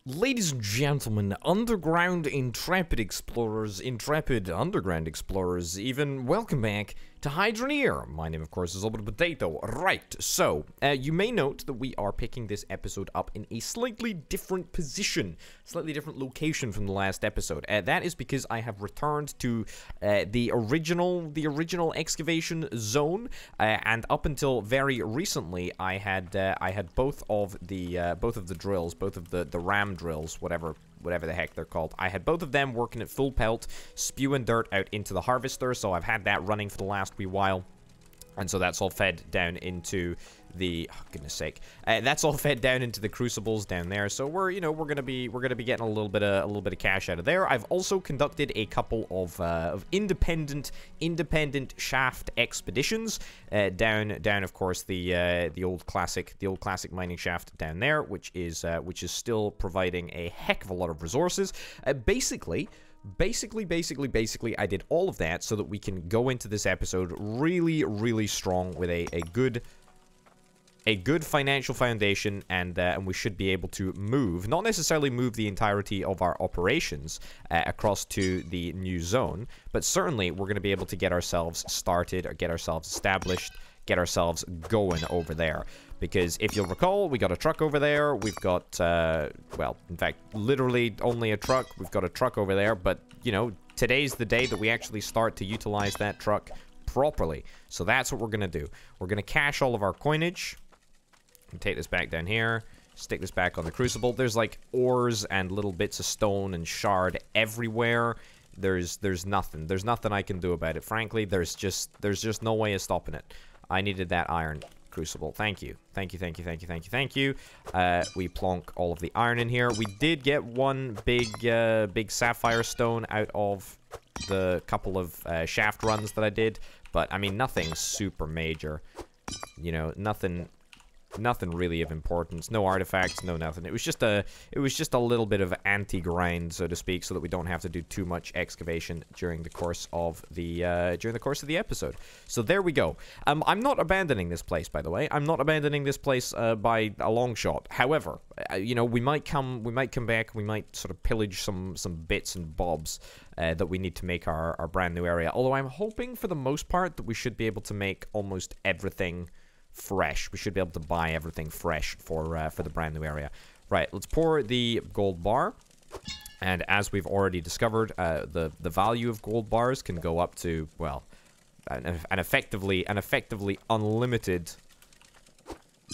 Ladies and gentlemen, underground intrepid underground explorers, even, welcome back to Hydroneer. My name, of course, is Albert Potato. Right, so, you may note that we are picking this episode up in a slightly different position, slightly different location from the last episode. That is because I have returned to the original excavation zone, and up until very recently, I had both of the drills, both of the ram drills, whatever the heck they're called. I had both of them working at full pelt, spewing dirt out into the harvester, so I've had that running for the last wee while. And so that's all fed down into the, oh, goodness sake, that's all fed down into the crucibles down there. So we're gonna be getting a little bit of cash out of there. I've also conducted a couple of independent shaft expeditions down of course the old classic mining shaft down there, which is still providing a heck of a lot of resources. Basically, I did all of that so that we can go into this episode really strong with a good financial foundation, and we should be able to move, not necessarily move the entirety of our operations across to the new zone, but certainly we're going to be able to get ourselves started, or get ourselves established, get ourselves going over there. Because if you'll recall, we got a truck over there, we've got, well, in fact, literally only a truck. We've got a truck over there, but, you know, today's the day that we actually start to utilize that truck properly. So that's what we're going to do. We're going to cache all of our coinage, and take this back down here, stick this back on the crucible. There's, like, ores and little bits of stone and shard everywhere. There's nothing I can do about it. Frankly, there's just no way of stopping it. I needed that iron crucible. Thank you. We plonk all of the iron in here. We did get one big sapphire stone out of the couple of shaft runs that I did, but I mean, nothing super major. You know, nothing really of importance. No artifacts, no nothing. It was just a little bit of anti-grind, so to speak, so that we don't have to do too much excavation during the course of the episode. So there we go. I'm not abandoning this place, by the way. I'm not abandoning this place by a long shot. However, you know, we might come back. We might sort of pillage some bits and bobs that we need to make our brand new area. Although I'm hoping, for the most part, that we should be able to make almost everything fresh. We should be able to buy everything fresh for the brand new area. Right, let's pour the gold bar. And as we've already discovered, the value of gold bars can go up to, well, an effectively unlimited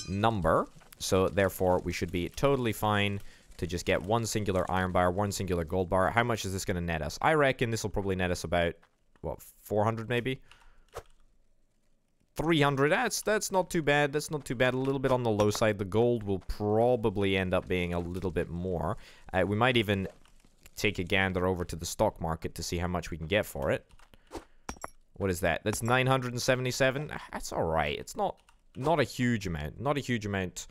number. So therefore, we should be totally fine to just get one singular iron bar, one singular gold bar. How much is this going to net us? I reckon this will probably net us about, what, 400 maybe? 300, that's not too bad. That's not too bad. A little bit on the low side. The gold will probably end up being a little bit more. We might even take a gander over to the stock market to see how much we can get for it. What is that? That's 977. That's all right. It's not a huge amount. Not a huge amount,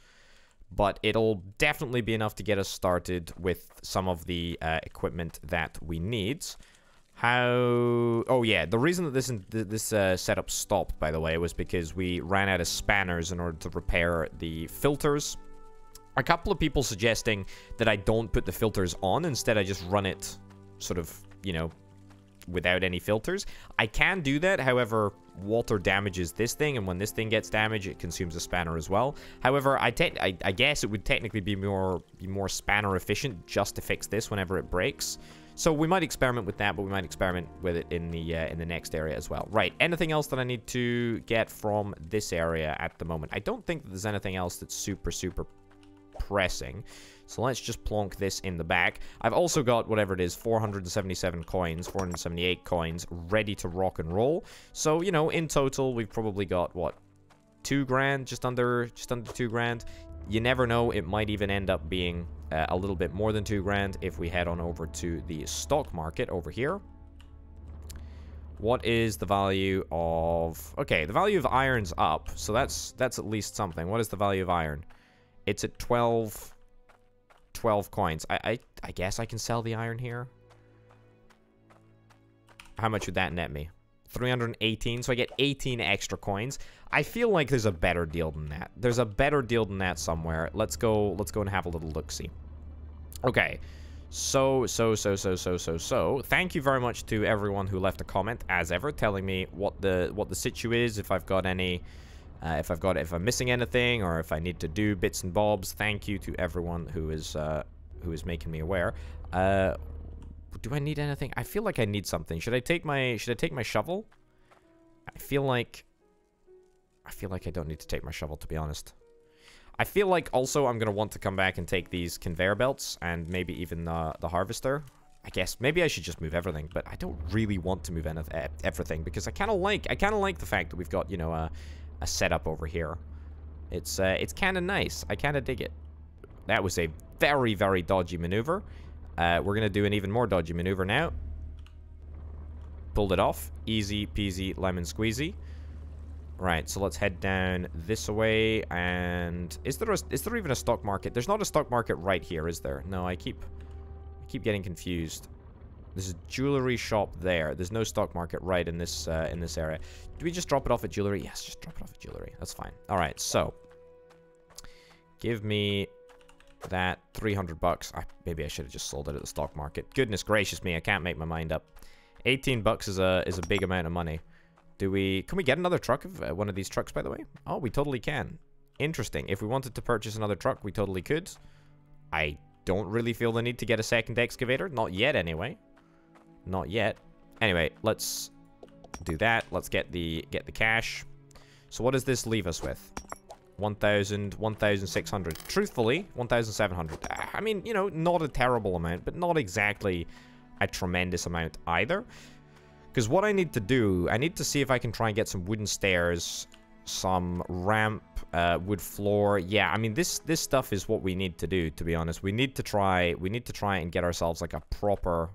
but it'll definitely be enough to get us started with some of the equipment that we need. Oh yeah, the reason that this setup stopped, by the way, was because we ran out of spanners in order to repair the filters. A couple of people suggesting that I don't put the filters on, instead I just run it sort of, you know, without any filters. I can do that, however, water damages this thing, and when this thing gets damaged, it consumes a spanner as well. However, I guess it would technically be more spanner efficient just to fix this whenever it breaks. So we might experiment with that, but we might experiment with it in the next area as well. Right, anything else that I need to get from this area at the moment? I don't think that there's anything else that's super pressing. So let's just plonk this in the back. I've also got, whatever it is, 477 coins, 478 coins, ready to rock and roll. So, you know, in total, we've probably got, what, 2 grand? Just under 2 grand? You never know, it might even end up being a little bit more than 2 grand if we head on over to the stock market over here. What is the value of... Okay, the value of iron's up, so that's at least something. What is the value of iron? It's at 12 coins. I guess I can sell the iron here. How much would that net me? 318, so I get 18 extra coins. I feel like there's a better deal than that. There's a better deal than that somewhere. Let's go and have a little look-see. Okay. So, thank you very much to everyone who left a comment, as ever, telling me what the situ is, if I've got any, if I'm missing anything, or if I need to do bits and bobs. Thank you to everyone who is making me aware. Do I need anything? I feel like I need something. Should I take my shovel? I feel like I don't need to take my shovel, to be honest. I feel like also I'm going to want to come back and take these conveyor belts and maybe even the harvester. I guess maybe I should just move everything, but I don't really want to move everything because I kind of like the fact that we've got, you know, a setup over here. It's kind of nice. I kind of dig it. That was a very, very dodgy maneuver. We're going to do an even more dodgy maneuver now. Pulled it off. Easy peasy lemon squeezy. Right, so let's head down this way, and is there even a stock market? There's not a stock market right here, is there? No, I keep getting confused. There's a jewelry shop there. There's no stock market right in this area. Do we just drop it off at jewelry? Yes, just drop it off at jewelry. That's fine. All right, so give me that 300 bucks. Maybe I should have just sold it at the stock market. Goodness gracious me, I can't make my mind up. 18 bucks is a big amount of money. Can we get another truck of one of these trucks, by the way? Oh, we totally can. Interesting. If we wanted to purchase another truck, we totally could. I don't really feel the need to get a second excavator. Not yet, anyway. Not yet. Anyway, let's do that. Let's get the cash. So what does this leave us with? 1,000, 1,600. Truthfully, 1,700. I mean, you know, not a terrible amount, but not exactly a tremendous amount either. Because what I need to do, I need to see if I can try and get some wooden stairs, some ramp, wood floor. Yeah, I mean this stuff is what we need to do, to be honest. We need to try and get ourselves like a proper.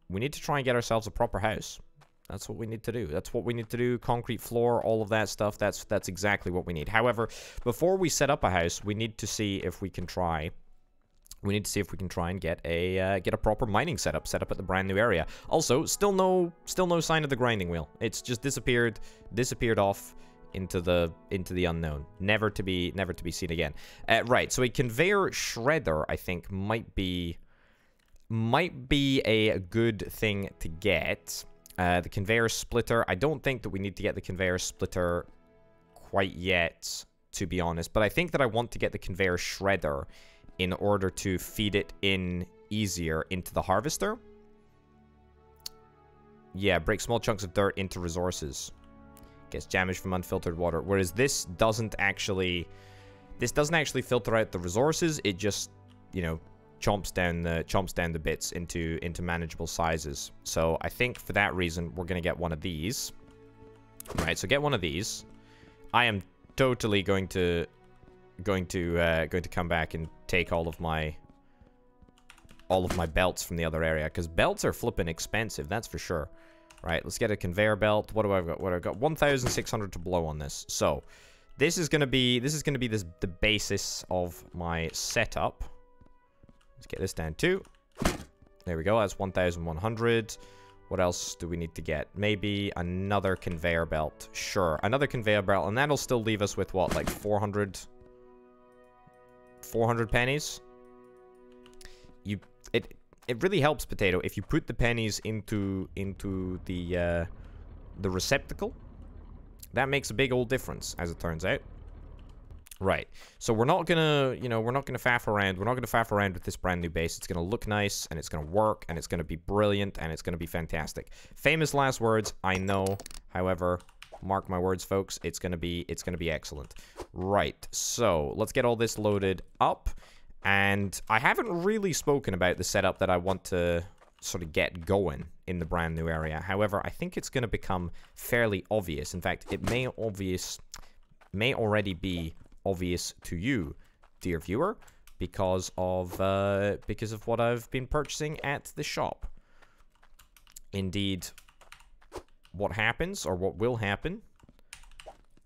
We need to try and get ourselves a proper house. That's what we need to do. That's what we need to do. Concrete floor, all of that stuff. That's exactly what we need. However, before we set up a house, we need to see if we can try. We need to see if we can try and get a proper mining set up at the brand new area. Also, still no sign of the grinding wheel. It's just disappeared off into the unknown, never to be seen again. Right, so a conveyor shredder, I think, might be a good thing to get. The conveyor splitter, I don't think that we need to get the conveyor splitter quite yet, to be honest. But I think that I want to get the conveyor shredder in order to feed it in easier into the harvester. Yeah, break small chunks of dirt into resources. Gets damaged from unfiltered water. Whereas this doesn't actually filter out the resources. It just, you know, chomps down the bits into manageable sizes. So I think for that reason we're gonna get one of these. Right, so get one of these. I am totally going to come back and take all of my belts from the other area, because belts are flipping expensive, that's for sure. Right, let's get a conveyor belt. What do I've got? What I've got? 1,600 to blow on this. So this is gonna be the basis of my setup. Let's get this down too. There we go. That's 1,100. What else do we need to get? Maybe another conveyor belt. Sure, another conveyor belt, and that'll still leave us with what, like 400 pennies. It really helps, Potato, if you put the pennies into the receptacle. That makes a big old difference, as it turns out. Right. So we're not gonna, we're not gonna faff around. We're not gonna faff around with this brand new base. It's gonna look nice, and it's gonna work, and it's gonna be brilliant, and it's gonna be fantastic. Famous last words, I know. However, mark my words, folks. It's gonna be excellent. Right. So let's get all this loaded up. And I haven't really spoken about the setup that I want to sort of get going in the brand new area. However, I think it's going to become fairly obvious. In fact, it may already be obvious to you, dear viewer, because of what I've been purchasing at the shop. Indeed, what happens, or what will happen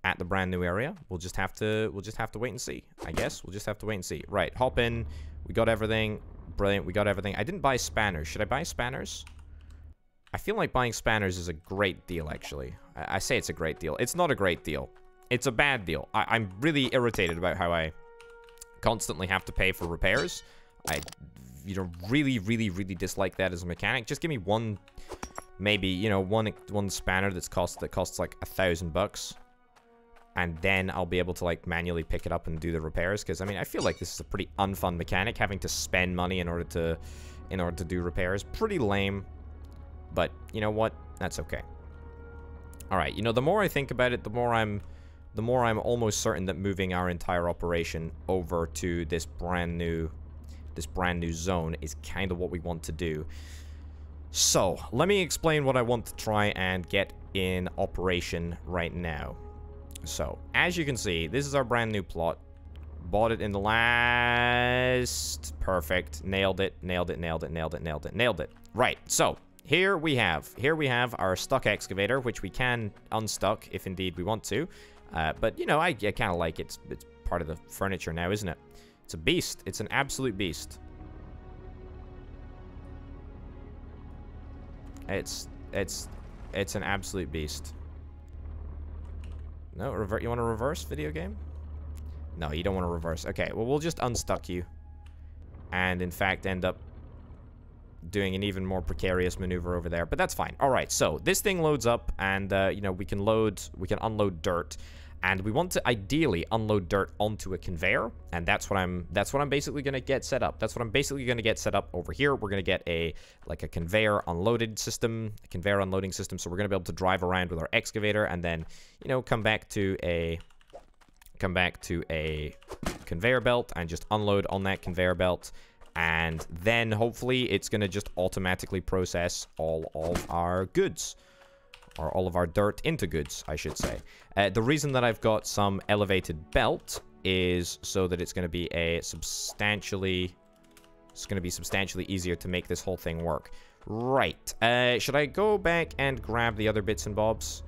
at the brand new area, we'll just have to wait and see. I guess we'll just have to wait and see. Right, hop in. We got everything. Brilliant. We got everything. I didn't buy spanners. Should I buy spanners? I feel like buying spanners is a great deal, actually. I say it's a great deal. It's not a great deal. It's a bad deal. I'm really irritated about how I constantly have to pay for repairs. I, you know, really, really, really dislike that as a mechanic. Just give me one, maybe, you know, one spanner that costs like $1,000, and then I'll be able to like manually pick it up and do the repairs. Because I mean, I feel like this is a pretty unfun mechanic, having to spend money in order to do repairs. Pretty lame, but you know what? That's okay. All right, you know, the more I think about it, the more I'm almost certain that moving our entire operation over to this brand new zone is kind of what we want to do. So, let me explain what I want to try and get in operation right now. So, as you can see, this is our brand new plot. Bought it in the last... Perfect. Nailed it, nailed it, nailed it, nailed it, nailed it, nailed it. Right, so, here we have our stuck excavator, which we can unstuck if indeed we want to. But, you know, I kind of like it. It's part of the furniture now, isn't it? It's a beast. It's an absolute beast. It's an absolute beast. No, you want to reverse, video game? No, you don't want to reverse. Okay, well, we'll just unstuck you. And, in fact, end up doing an even more precarious maneuver over there. But that's fine. All right, so this thing loads up, and, you know, we can unload dirt. And we want to ideally unload dirt onto a conveyor, and that's what I'm basically gonna get set up. That's what I'm basically gonna get set up over here. We're gonna get a conveyor unloading system. So we're gonna be able to drive around with our excavator, and then, you know, come back to a conveyor belt and just unload on that conveyor belt, and then hopefully it's gonna just automatically process all of our goods. Or all of our dirt into goods, I should say. The reason that I've got some elevated belt is so that it's going to be substantially easier to make this whole thing work. Right. Should I go back and grab the other bits and bobs?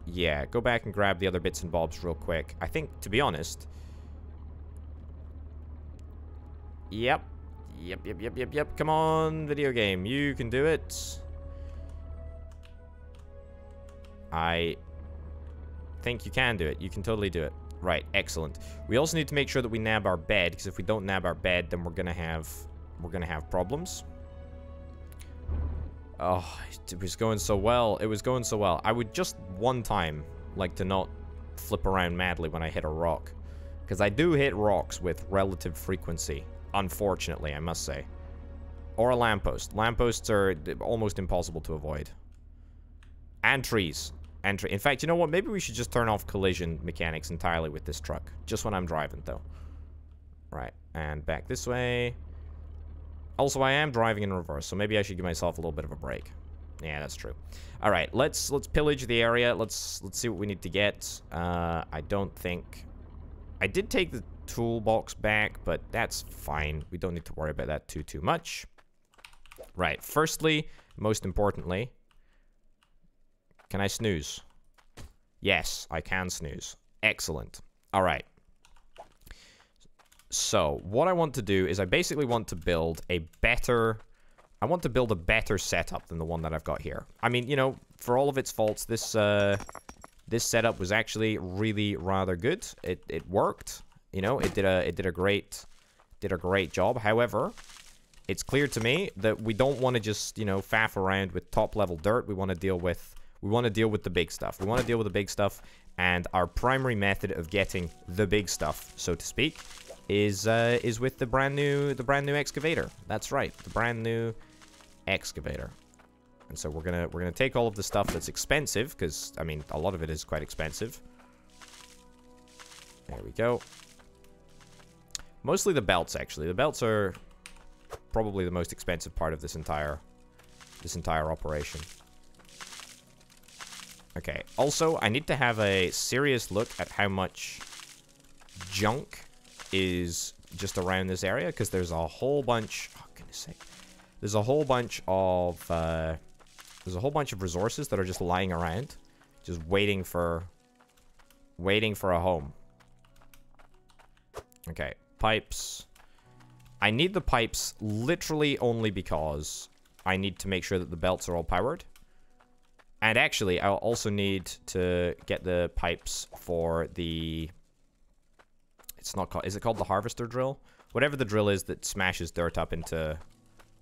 Yeah, go back and grab the other bits and bobs real quick. I think, to be honest... Yep. Come on, video game. You can do it. I think you can do it. You can totally do it. Right, excellent. We also need to make sure that we nab our bed, because if we don't nab our bed, then we're gonna have problems. Oh, it was going so well. It was going so well. I would just one time like to not flip around madly when I hit a rock, because I do hit rocks with relative frequency, unfortunately, I must say. Or a lamppost. Lampposts are almost impossible to avoid. And trees. In fact, you know what? Maybe we should just turn off collision mechanics entirely with this truck. Just when I'm driving, though. Right. And back this way. Also, I am driving in reverse, so maybe I should give myself a little bit of a break. Yeah, that's true. All right, let's pillage the area. Let's see what we need to get. I don't think... I did take the toolbox back, but that's fine. We don't need to worry about that too much. Right. Firstly, most importantly... Can I snooze? Yes, I can snooze. Excellent. All right. So, what I want to do is I basically want to build a better... I want to build a better setup than the one that I've got here. I mean, you know, for all of its faults, this setup was actually really rather good. It worked. You know, it did a great job. However, it's clear to me that we don't want to just, you know, faff around with top-level dirt. We want to deal with the big stuff. We want to deal with the big stuff, and our primary method of getting the big stuff, so to speak, is with the brand new excavator. That's right, the brand new excavator. And so we're gonna take all of the stuff that's expensive, because I mean a lot of it is quite expensive. There we go. Mostly the belts, actually. The belts are probably the most expensive part of this entire operation. Okay, also, I need to have a serious look at how much junk is just around this area, because there's a whole bunch... Oh, goodness sake. There's a whole bunch of resources that are just lying around, just waiting for a home. Okay, pipes. I need the pipes literally only because I need to make sure that the belts are all powered. And actually, I'll also need to get the pipes for the... It's not called... Is it called the harvester drill? Whatever the drill is that smashes dirt up into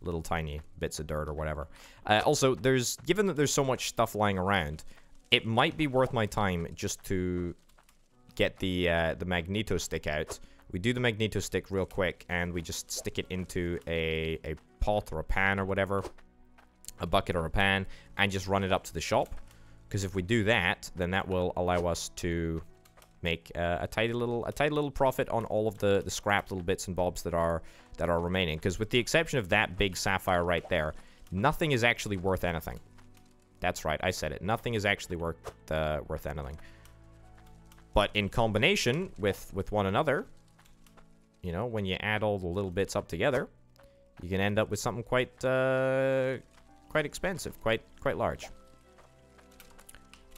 little tiny bits of dirt or whatever. Also, given that there's so much stuff lying around, it might be worth my time just to get the magneto stick out. We do the magneto stick real quick, and we just stick it into a pot or a pan or whatever, a bucket or a pan, and just run it up to the shop. Because if we do that, then that will allow us to make a tidy little profit on all of the scrap little bits and bobs that are remaining. Because with the exception of that big sapphire right there, nothing is actually worth anything. That's right, I said it. Nothing is actually worth anything. But in combination with one another, you know, when you add all the little bits up together, you can end up with something quite expensive, quite large.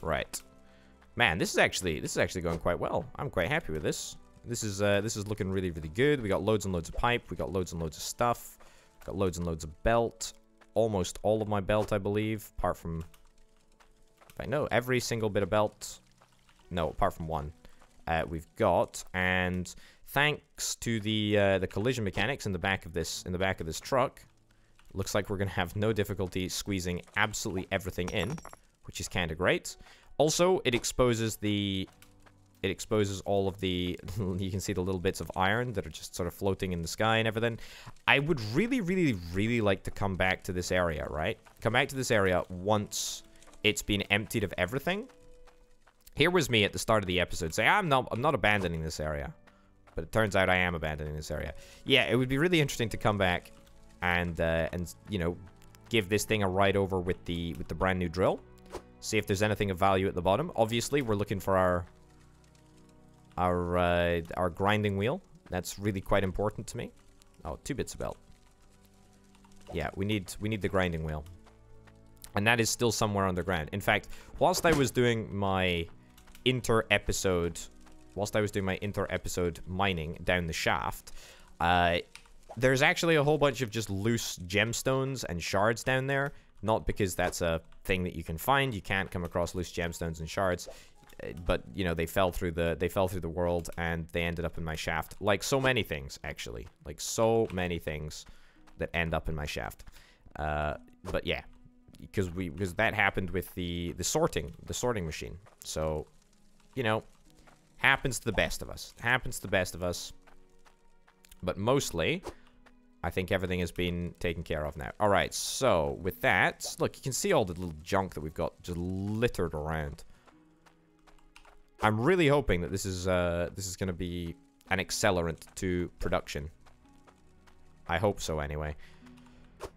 Right. Man, this is actually going quite well. I'm quite happy with this. This is looking really, really good. We got loads and loads of pipe. We got loads and loads of stuff. Got loads and loads of belt. Almost all of my belt, I believe, apart from, if I know, every single bit of belt. No, apart from one. We've got, and thanks to the collision mechanics in the back of this truck, looks like we're gonna have no difficulty squeezing absolutely everything in, which is kind of great. Also, it exposes all of the, you can see the little bits of iron that are just sort of floating in the sky and everything. I would really, really, really like to come back to this area, right? Come back to this area once it's been emptied of everything. Here was me at the start of the episode saying, I'm not abandoning this area. But it turns out I am abandoning this area. Yeah, it would be really interesting to come back and you know, give this thing a ride over with the brand new drill. See if there's anything of value at the bottom. Obviously, we're looking for our grinding wheel. That's really quite important to me. Oh, 2 bits of belt. Yeah, we need the grinding wheel. And that is still somewhere underground. In fact, whilst I was doing my inter-episode mining down the shaft, there's actually a whole bunch of just loose gemstones and shards down there. Not because that's a thing that you can find. You can't come across loose gemstones and shards. But, you know, they fell through the world and they ended up in my shaft. Like so many things, actually. Like so many things that end up in my shaft. But yeah, because that happened with the sorting machine. So, you know, happens to the best of us. Happens to the best of us. But mostly, I think everything has been taken care of now. All right, so with that, look, you can see all the little junk that we've got just littered around. I'm really hoping that this is going to be an accelerant to production. I hope so, anyway.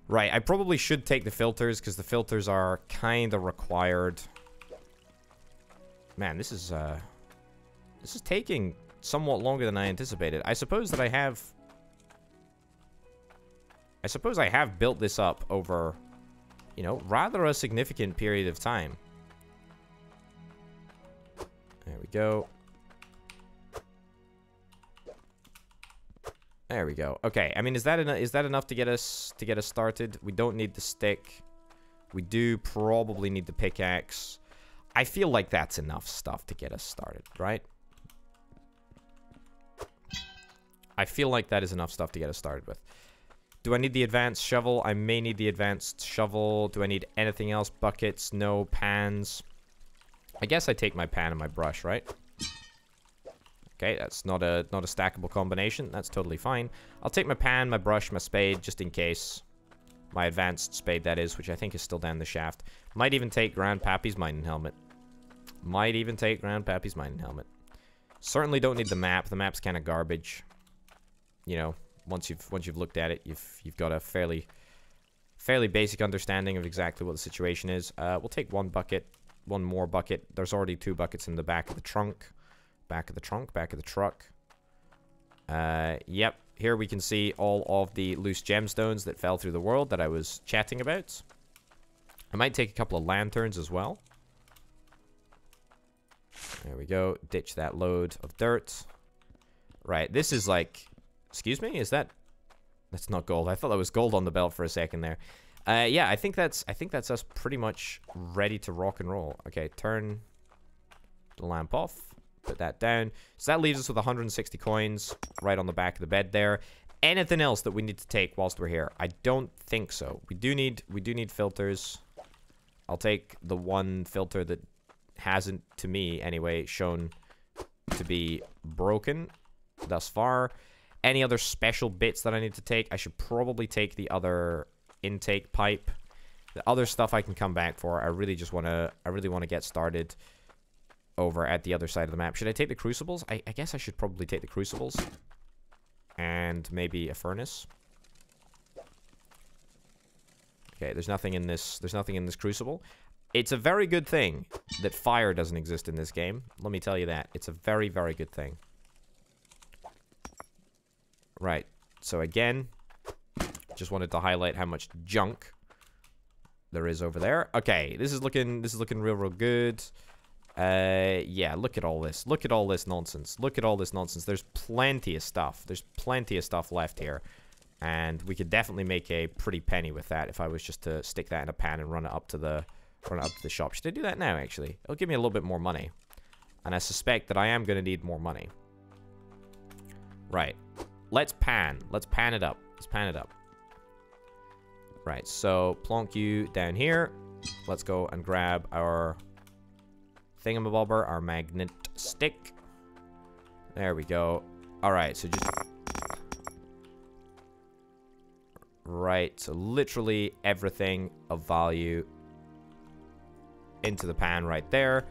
Right, I probably should take the filters because the filters are kind of required. Man, this is taking somewhat longer than I anticipated. I suppose I have built this up over, you know, rather a significant period of time. There we go. There we go. Okay, I mean, is that enough to get us started? We don't need the stick. We do probably need the pickaxe. I feel like that's enough stuff to get us started, right? I feel like that is enough stuff to get us started with. Do I need the advanced shovel? I may need the advanced shovel. Do I need anything else? Buckets? No. Pans? I guess I take my pan and my brush, right? Okay, that's not a stackable combination. That's totally fine. I'll take my pan, my brush, my spade, just in case. My advanced spade, that is, which I think is still down the shaft. Might even take Grandpappy's mining helmet. Certainly don't need the map. The map's kind of garbage. You know, once you've looked at it, you've got a fairly basic understanding of exactly what the situation is. We'll take one bucket, one more bucket. There's already 2 buckets in the back of the trunk. Back of the truck. Yep. Here we can see all of the loose gemstones that fell through the world that I was chatting about. I might take a couple of lanterns as well. There we go. Ditch that load of dirt. Right. This is like... Excuse me? Is that... That's not gold. I thought that was gold on the belt for a second there. Yeah, I think that's us pretty much ready to rock and roll. Okay, turn the lamp off. Put that down. So that leaves us with 160 coins right on the back of the bed there. anything else that we need to take whilst we're here? I don't think so. We do need filters. I'll take the one filter that hasn't, to me anyway, shown to be broken thus far. Any other special bits that I need to take? I should probably take the other intake pipe. The other stuff I can come back for. I really want to get started over at the other side of the map. Should I take the crucibles? I guess I should probably take the crucibles. And maybe a furnace. Okay, there's nothing in this crucible. It's a very good thing that fire doesn't exist in this game. Let me tell you that. It's a very, very good thing. Right. So again, just wanted to highlight how much junk there is over there. Okay, this is looking real good. Yeah, look at all this. Look at all this nonsense. Look at all this nonsense. There's plenty of stuff. There's plenty of stuff left here. And we could definitely make a pretty penny with that if I was just to stick that in a pan and run it up to the shop. Should I do that now, actually? It'll give me a little bit more money. And I suspect that I am going to need more money. Right. Let's pan. Let's pan it up. Let's pan it up. Right, so plonk you down here. Let's go and grab our thingamabobber, our magnet stick. There we go. Alright, so just... Right, so literally everything of value into the pan right there.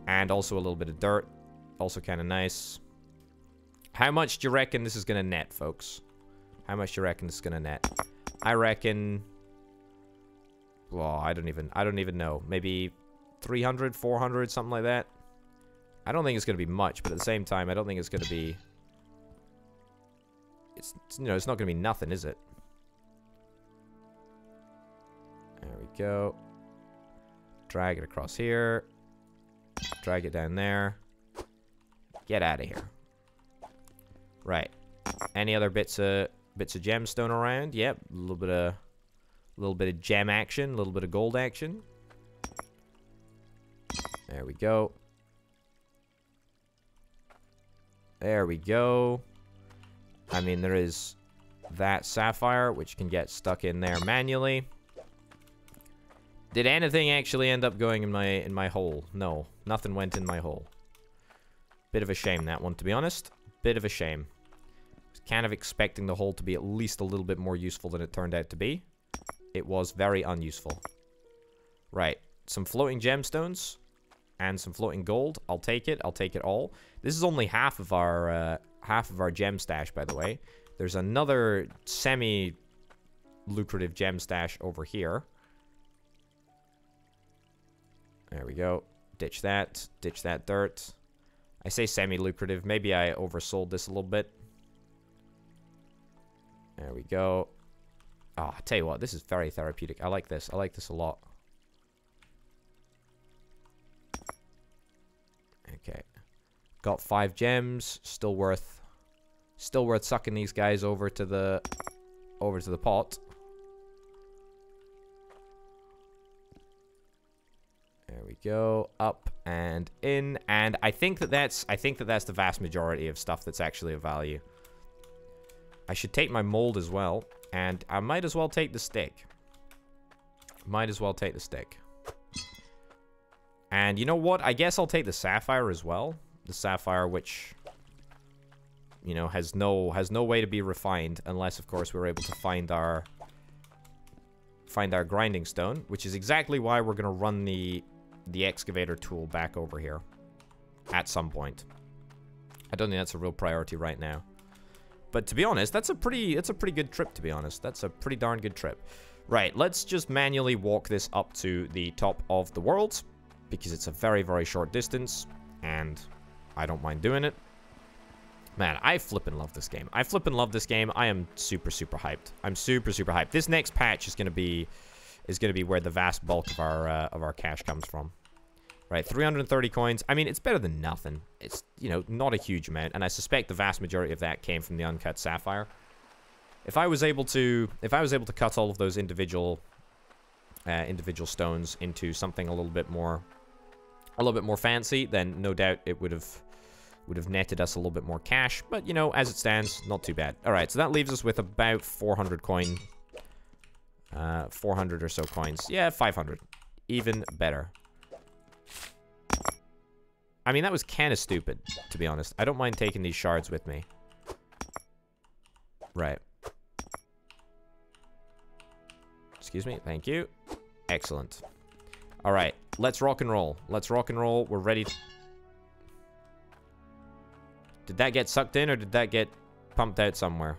And also a little bit of dirt. Also kind of nice. How much do you reckon this is going to net, folks? How much do you reckon this is going to net? I reckon... Well, I don't even know. Maybe 300, 400, something like that. I don't think it's going to be much, but at the same time, I don't think it's going to be... It's you know, it's not going to be nothing, is it? There we go. Drag it across here. Drag it down there. Get out of here. Right. Any other bits of gemstone around? Yep. A little bit of gem action. A little bit of gold action. There we go. There we go. I mean, there is that sapphire, which can get stuck in there manually. Did anything actually end up going in my hole? No, nothing went in my hole. Bit of a shame, that one, to be honest. Bit of a shame. Was kind of expecting the hole to be at least a little bit more useful than it turned out to be. It was very unuseful. Right, some floating gemstones and some floating gold. I'll take it. I'll take it all. This is only half of our gem stash, by the way. There's another semi-lucrative gem stash over here. There we go. Ditch that. Ditch that dirt. I say semi-lucrative. Maybe I oversold this a little bit. There we go. Oh, I tell you what, this is very therapeutic. I like this. I like this a lot. Okay. Got 5 gems. Still worth sucking these guys over to the pot. There we go. Up and in. And I think that's the vast majority of stuff that's actually of value. I should take my mold as well. And I might as well take the stick. Might as well take the stick. And you know what? I guess I'll take the sapphire as well. The sapphire, which, you know, has no way to be refined unless, of course, we're able to find our grinding stone, which is exactly why we're gonna run the excavator tool back over here at some point. I don't think that's a real priority right now. But to be honest, that's a pretty good trip, to be honest. That's a pretty darn good trip. Right, let's just manually walk this up to the top of the world, because it's a very, very short distance, and I don't mind doing it. Man, I flippin' love this game. I flippin' love this game. I am super, super hyped. I'm super, super hyped. This next patch is gonna be where the vast bulk of our cash comes from. Right, 330 coins. I mean, it's better than nothing. It's, you know, not a huge amount, and I suspect the vast majority of that came from the uncut sapphire. If I was able to cut all of those individual stones into something a little bit more fancy, then no doubt it would have Would have netted us a little bit more cash. But, you know, as it stands, not too bad. All right, so that leaves us with about 400 coin. 400 or so coins. Yeah, 500. Even better. I mean, that was kind of stupid, to be honest. I don't mind taking these shards with me. Right. Excuse me. Thank you. Excellent. All right. Let's rock and roll. Let's rock and roll. We're ready. Did that get sucked in or did that get pumped out somewhere?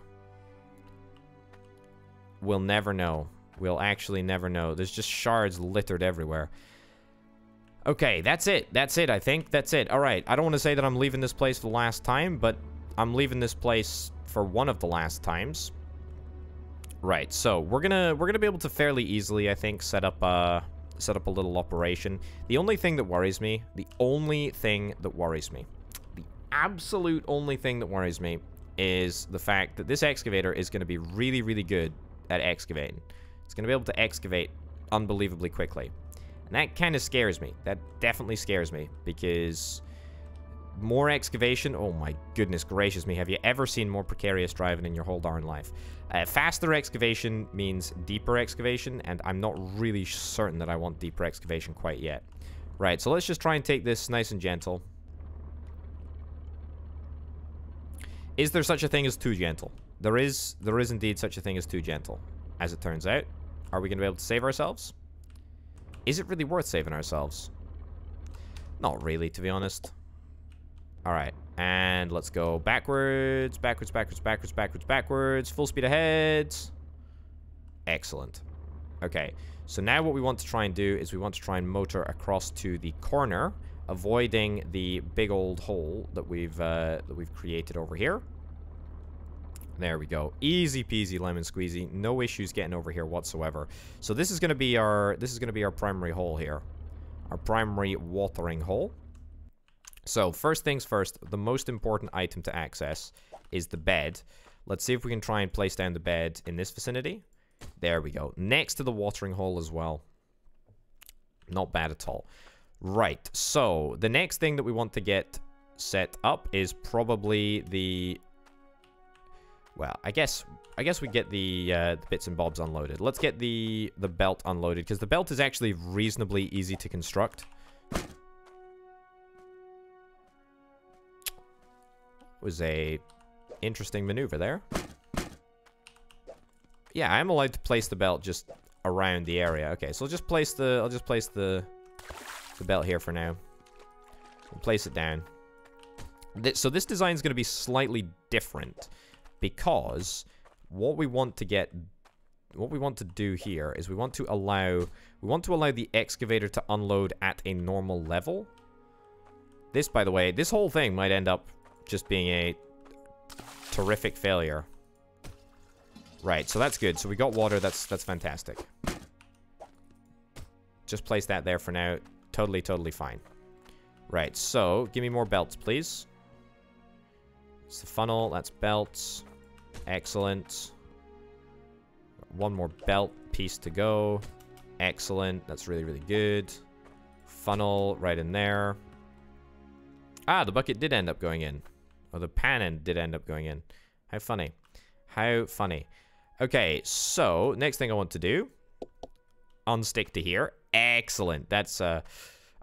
We'll never know. We'll actually never know. There's just shards littered everywhere. Okay, that's it. That's it, I think. That's it. All right. I don't want to say that I'm leaving this place for the last time, but I'm leaving this place for one of the last times. Right. So we're gonna be able to fairly easily, I think, set up a little operation. The only thing that worries me, the absolute only thing that worries me is the fact that this excavator is going to be really, really good at excavating. It's going to be able to excavate unbelievably quickly. And that kind of scares me. That definitely scares me because more excavation, oh my goodness gracious me, have you ever seen more precarious driving in your whole darn life? Faster excavation means deeper excavation, and I'm not really certain that I want deeper excavation quite yet. Right, so let's just try and take this nice and gentle. Is there such a thing as too gentle? There is indeed such a thing as too gentle, as it turns out. Are we going to be able to save ourselves? Is it really worth saving ourselves? Not really, to be honest. Alright, and let's go backwards, backwards, backwards, backwards, backwards, backwards. Full speed ahead. Excellent. Okay, so now what we want to try and do is we want to try and motor across to the corner, avoiding the big old hole that we've created over here. There we go. Easy peasy lemon squeezy. No issues getting over here whatsoever. So this is going to be our primary hole here. Our primary watering hole. So first things first, the most important item to access is the bed. Let's see if we can try and place down the bed in this vicinity. There we go. Next to the watering hole as well. Not bad at all. Right. So the next thing that we want to get set up is probably the... Well, I guess we get the bits and bobs unloaded. Let's get the belt unloaded, because the belt is actually reasonably easy to construct. Was a interesting maneuver there. Yeah, I'm allowed to place the belt just around the area. Okay, so I'll just place the belt here for now. We'll place it down. So this design is going to be slightly different. Because what we want to do here is we want to allow the excavator to unload at a normal level. This, by the way, this whole thing might end up just being a terrific failure. Right, so that's good. So we got water. That's fantastic. Just place that there for now. Totally fine. Right, so give me more belts, please. It's the funnel. That's belts. Excellent. One more belt piece to go. Excellent. That's really good. Funnel right in there. Ah, the bucket did end up going in. Or the pan end did end up going in. How funny. How funny. Okay, so next thing I want to do. Unstick to here. Excellent. That's a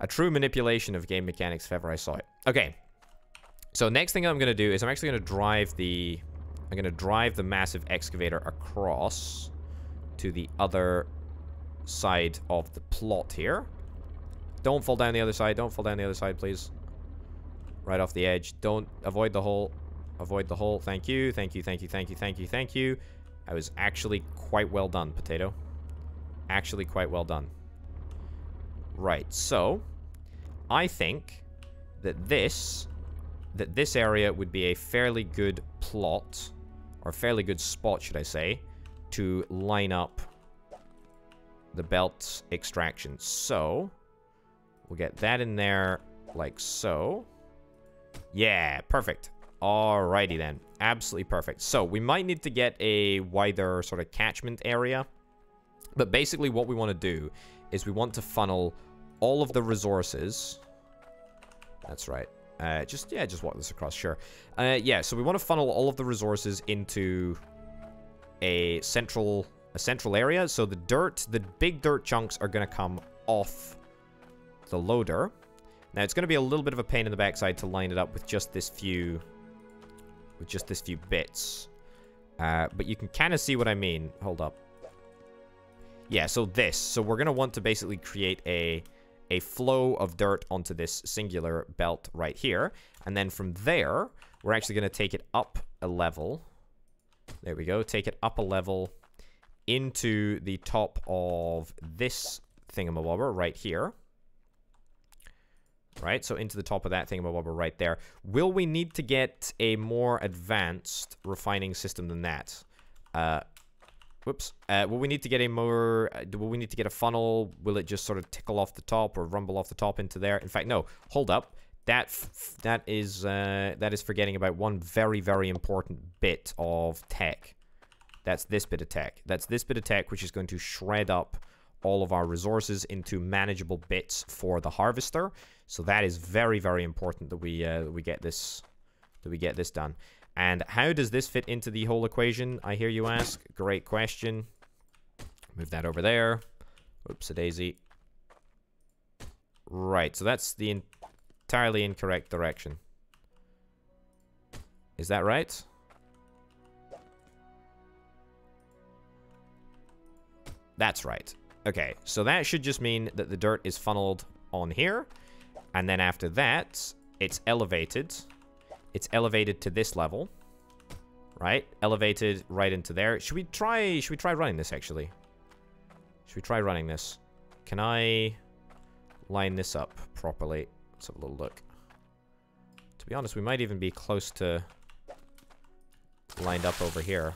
true manipulation of game mechanics if ever I saw it. Okay. So next thing I'm going to do is I'm actually going to drive the... I'm going to drive the massive excavator across to the other side of the plot here. Don't fall down the other side. Don't fall down the other side, please. Right off the edge. Don't avoid the hole. Avoid the hole. Thank you. Thank you. Thank you. Thank you. Thank you. Thank you. That was actually quite well done, Potato. Actually quite well done. Right. So, I think that this area would be a fairly good plot, or fairly good spot, should I say, to line up the belt extraction. So, we'll get that in there like so. Yeah, perfect. Alrighty then. Absolutely perfect. So, we might need to get a wider sort of catchment area. But basically what we want to do is we want to funnel all of the resources. That's right. Just walk this across, sure. Yeah, so we want to funnel all of the resources into a central area. So the big dirt chunks are going to come off the loader. Now, it's going to be a little bit of a pain in the backside to line it up with just this few bits. But you can kind of see what I mean. Hold up. Yeah, so this. So we're going to want to basically create a flow of dirt onto this singular belt right here. And then from there, we're actually going to take it up a level. There we go. Take it up a level into the top of this thingamabobber right here. Right, so into the top of that thingamabobber right there. Will we need to get a more advanced refining system than that? Whoops. Will we need to get a more... will we need to get a funnel? Will it just sort of tickle off the top or rumble off the top into there? In fact, no. Hold up. That is forgetting about one very, very important bit of tech. That's this bit of tech. That's this bit of tech which is going to shred up all of our resources into manageable bits for the harvester. So that is very, very important that we get this done. And how does this fit into the whole equation, I hear you ask? Great question. Move that over there. Oops-a-daisy. Right, so that's the entirely incorrect direction. Is that right? That's right. Okay, so that should just mean that the dirt is funneled on here. And then after that, it's elevated. It's elevated to this level. Right? Elevated right into there. Should we try running this, actually? Should we try running this? Can I line this up properly? Let's have a little look. To be honest, we might even be close to lined up over here.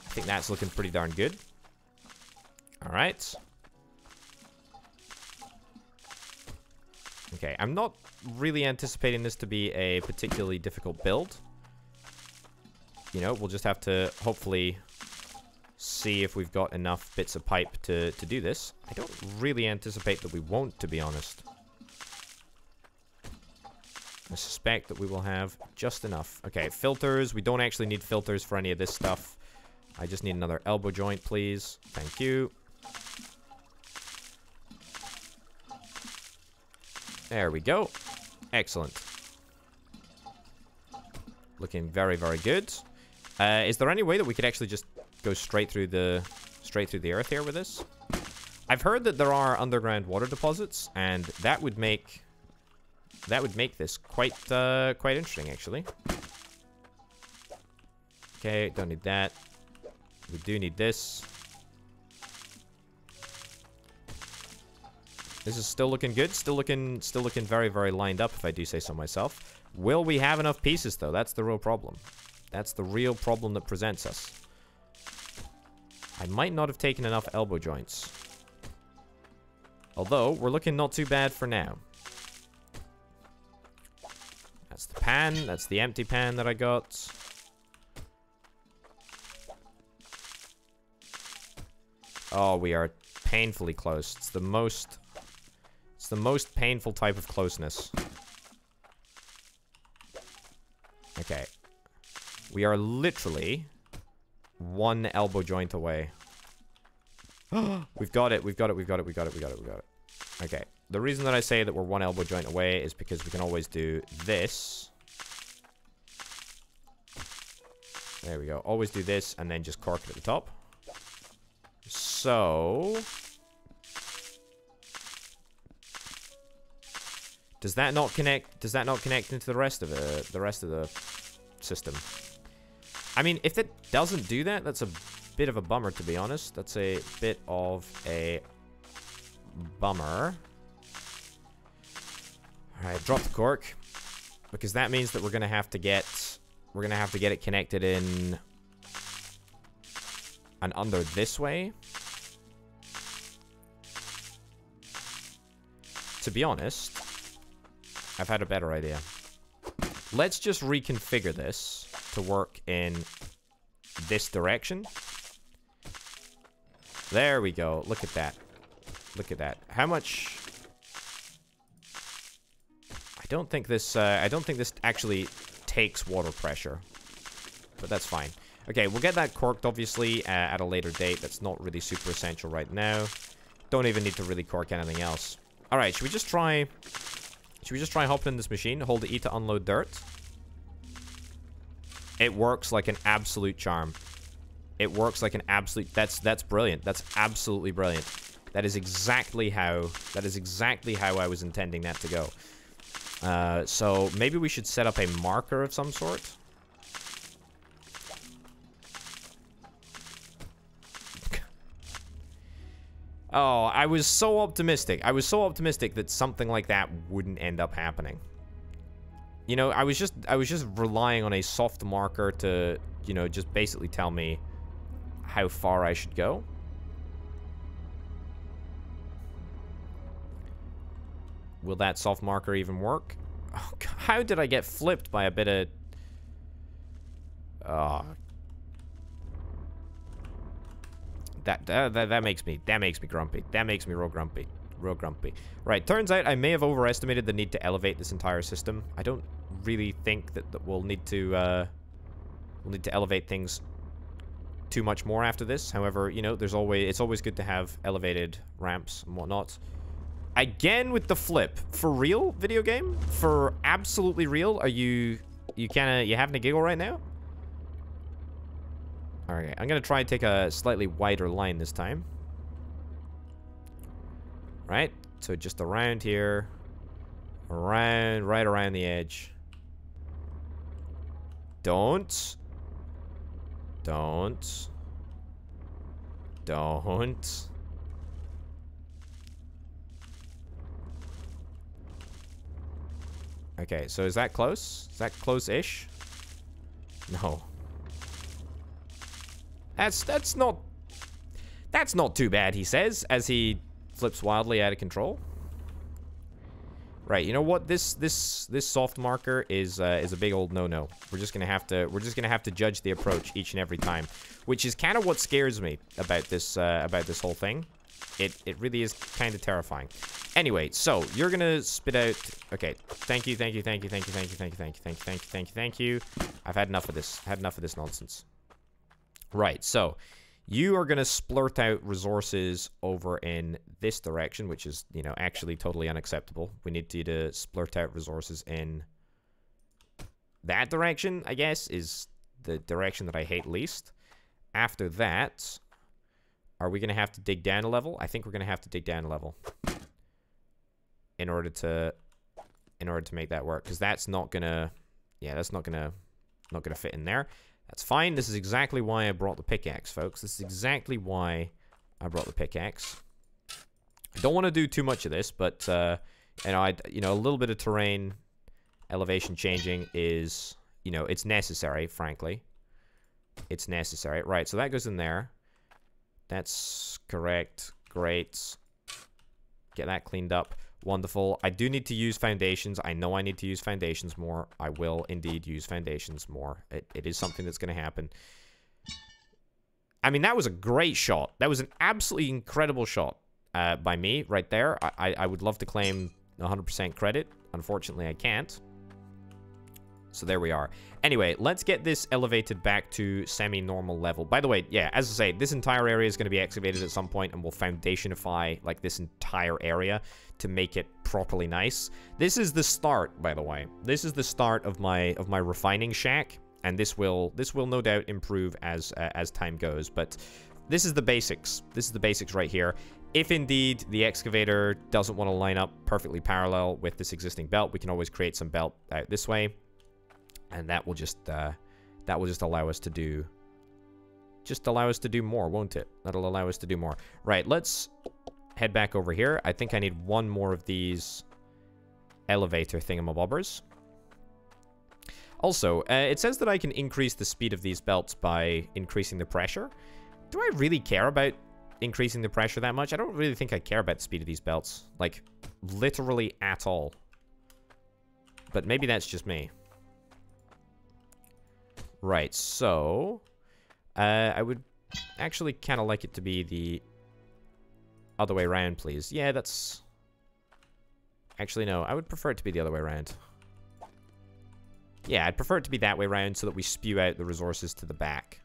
I think that's looking pretty darn good. Alright. Okay, I'm not really anticipating this to be a particularly difficult build. You know, we'll just have to hopefully see if we've got enough bits of pipe to do this. I don't really anticipate that we won't, to be honest. I suspect that we will have just enough. Okay, filters. We don't actually need filters for any of this stuff. I just need another elbow joint, please. Thank you. There we go. Excellent. Looking very, very good. Is there any way that we could actually just go straight through the earth here with this? I've heard that there are underground water deposits, and that would make this quite interesting, actually. Okay, don't need that. We do need this. This is still looking good. Still looking very, very lined up, if I do say so myself. Will we have enough pieces, though? That's the real problem. That's the real problem that presents us. I might not have taken enough elbow joints. Although, we're looking not too bad for now. That's the pan. That's the empty pan that I got. Oh, we are painfully close. It's the most painful type of closeness. Okay. We are literally one elbow joint away. We've got it. Okay. The reason that I say that we're one elbow joint away is because we can always do this. There we go. Always do this and then just cork it at the top. So... Does that not connect into the rest of the system? I mean, if it doesn't do that, that's a bit of a bummer, to be honest. That's a bit of a bummer. Alright, drop the cork. Because that means that we're gonna have to get it connected in and under this way. To be honest, I've had a better idea. Let's just reconfigure this to work in this direction. There we go. Look at that. Look at that. How much... I don't think this actually takes water pressure. But that's fine. Okay, we'll get that corked, obviously, at a later date. That's not really super essential right now. Don't even need to really cork anything else. Alright, should we just try hopping in this machine? Hold the E to unload dirt. It works like an absolute charm. It works like an absolute... That's brilliant. That's absolutely brilliant. That is exactly how I was intending that to go. So maybe we should set up a marker of some sort. Oh, I was so optimistic. I was so optimistic that something like that wouldn't end up happening. You know, I was just relying on a soft marker to, you know, just basically tell me how far I should go. Will that soft marker even work? Oh, God, how did I get flipped by a bit of... Oh. That makes me grumpy. That makes me real grumpy. Real grumpy. Right, turns out I may have overestimated the need to elevate this entire system. I don't really think that we'll need to elevate things too much more after this. However, you know, it's always good to have elevated ramps and whatnot. Again with the flip. For real, video game? For absolutely real? Are you having a giggle right now? Alright, I'm gonna try and take a slightly wider line this time. Right, so just around here. Right around the edge. Don't. Okay, so is that close? Is that close-ish? No. That's not too bad, he says, as he flips wildly out of control. Right, you know what? This soft marker is a big old no-no. We're just gonna have to judge the approach each and every time, which is kind of what scares me about this whole thing. It really is kind of terrifying. Anyway, so you're gonna spit out. Okay, thank you. I've had enough of this. Had enough of this nonsense. Right, so you are gonna splurt out resources over in this direction, which is, you know, actually totally unacceptable. We need you to splurt out resources in that direction, I guess, is the direction that I hate least. After that, are we gonna have to dig down a level? I think we're gonna have to dig down a level in order to make that work, because that's not gonna, yeah, that's not gonna fit in there. That's fine. This is exactly why I brought the pickaxe, folks. This is exactly why I brought the pickaxe. I don't want to do too much of this, but you know, a little bit of terrain elevation changing is, you know, it's necessary. Frankly, it's necessary. Right. So that goes in there. That's correct. Great. Get that cleaned up. Wonderful. I do need to use foundations. I know I need to use foundations more. I will indeed use foundations more. It is something that's going to happen. I mean, that was a great shot. That was an absolutely incredible shot by me right there. I would love to claim 100% credit. Unfortunately, I can't. So there we are. Anyway, let's get this elevated back to semi-normal level. By the way, yeah, as I say, this entire area is going to be excavated at some point, and we'll foundationify, like, this entire area to make it properly nice. This is the start, by the way. This is the start of my refining shack, and this will no doubt improve as time goes. But this is the basics. This is the basics right here. If indeed the excavator doesn't want to line up perfectly parallel with this existing belt, we can always create some belt out this way. And that will just allow us to do more, won't it? That'll allow us to do more. Right, let's head back over here. I think I need one more of these elevator thingamabobbers. Also, it says that I can increase the speed of these belts by increasing the pressure. Do I really care about increasing the pressure that much? I don't really think I care about the speed of these belts. Like, literally at all. But maybe that's just me. Right, so I would actually kind of like it to be the other way around, please. Yeah, that's... Actually, no. I would prefer it to be the other way around. Yeah, I'd prefer it to be that way around so that we spew out the resources to the back.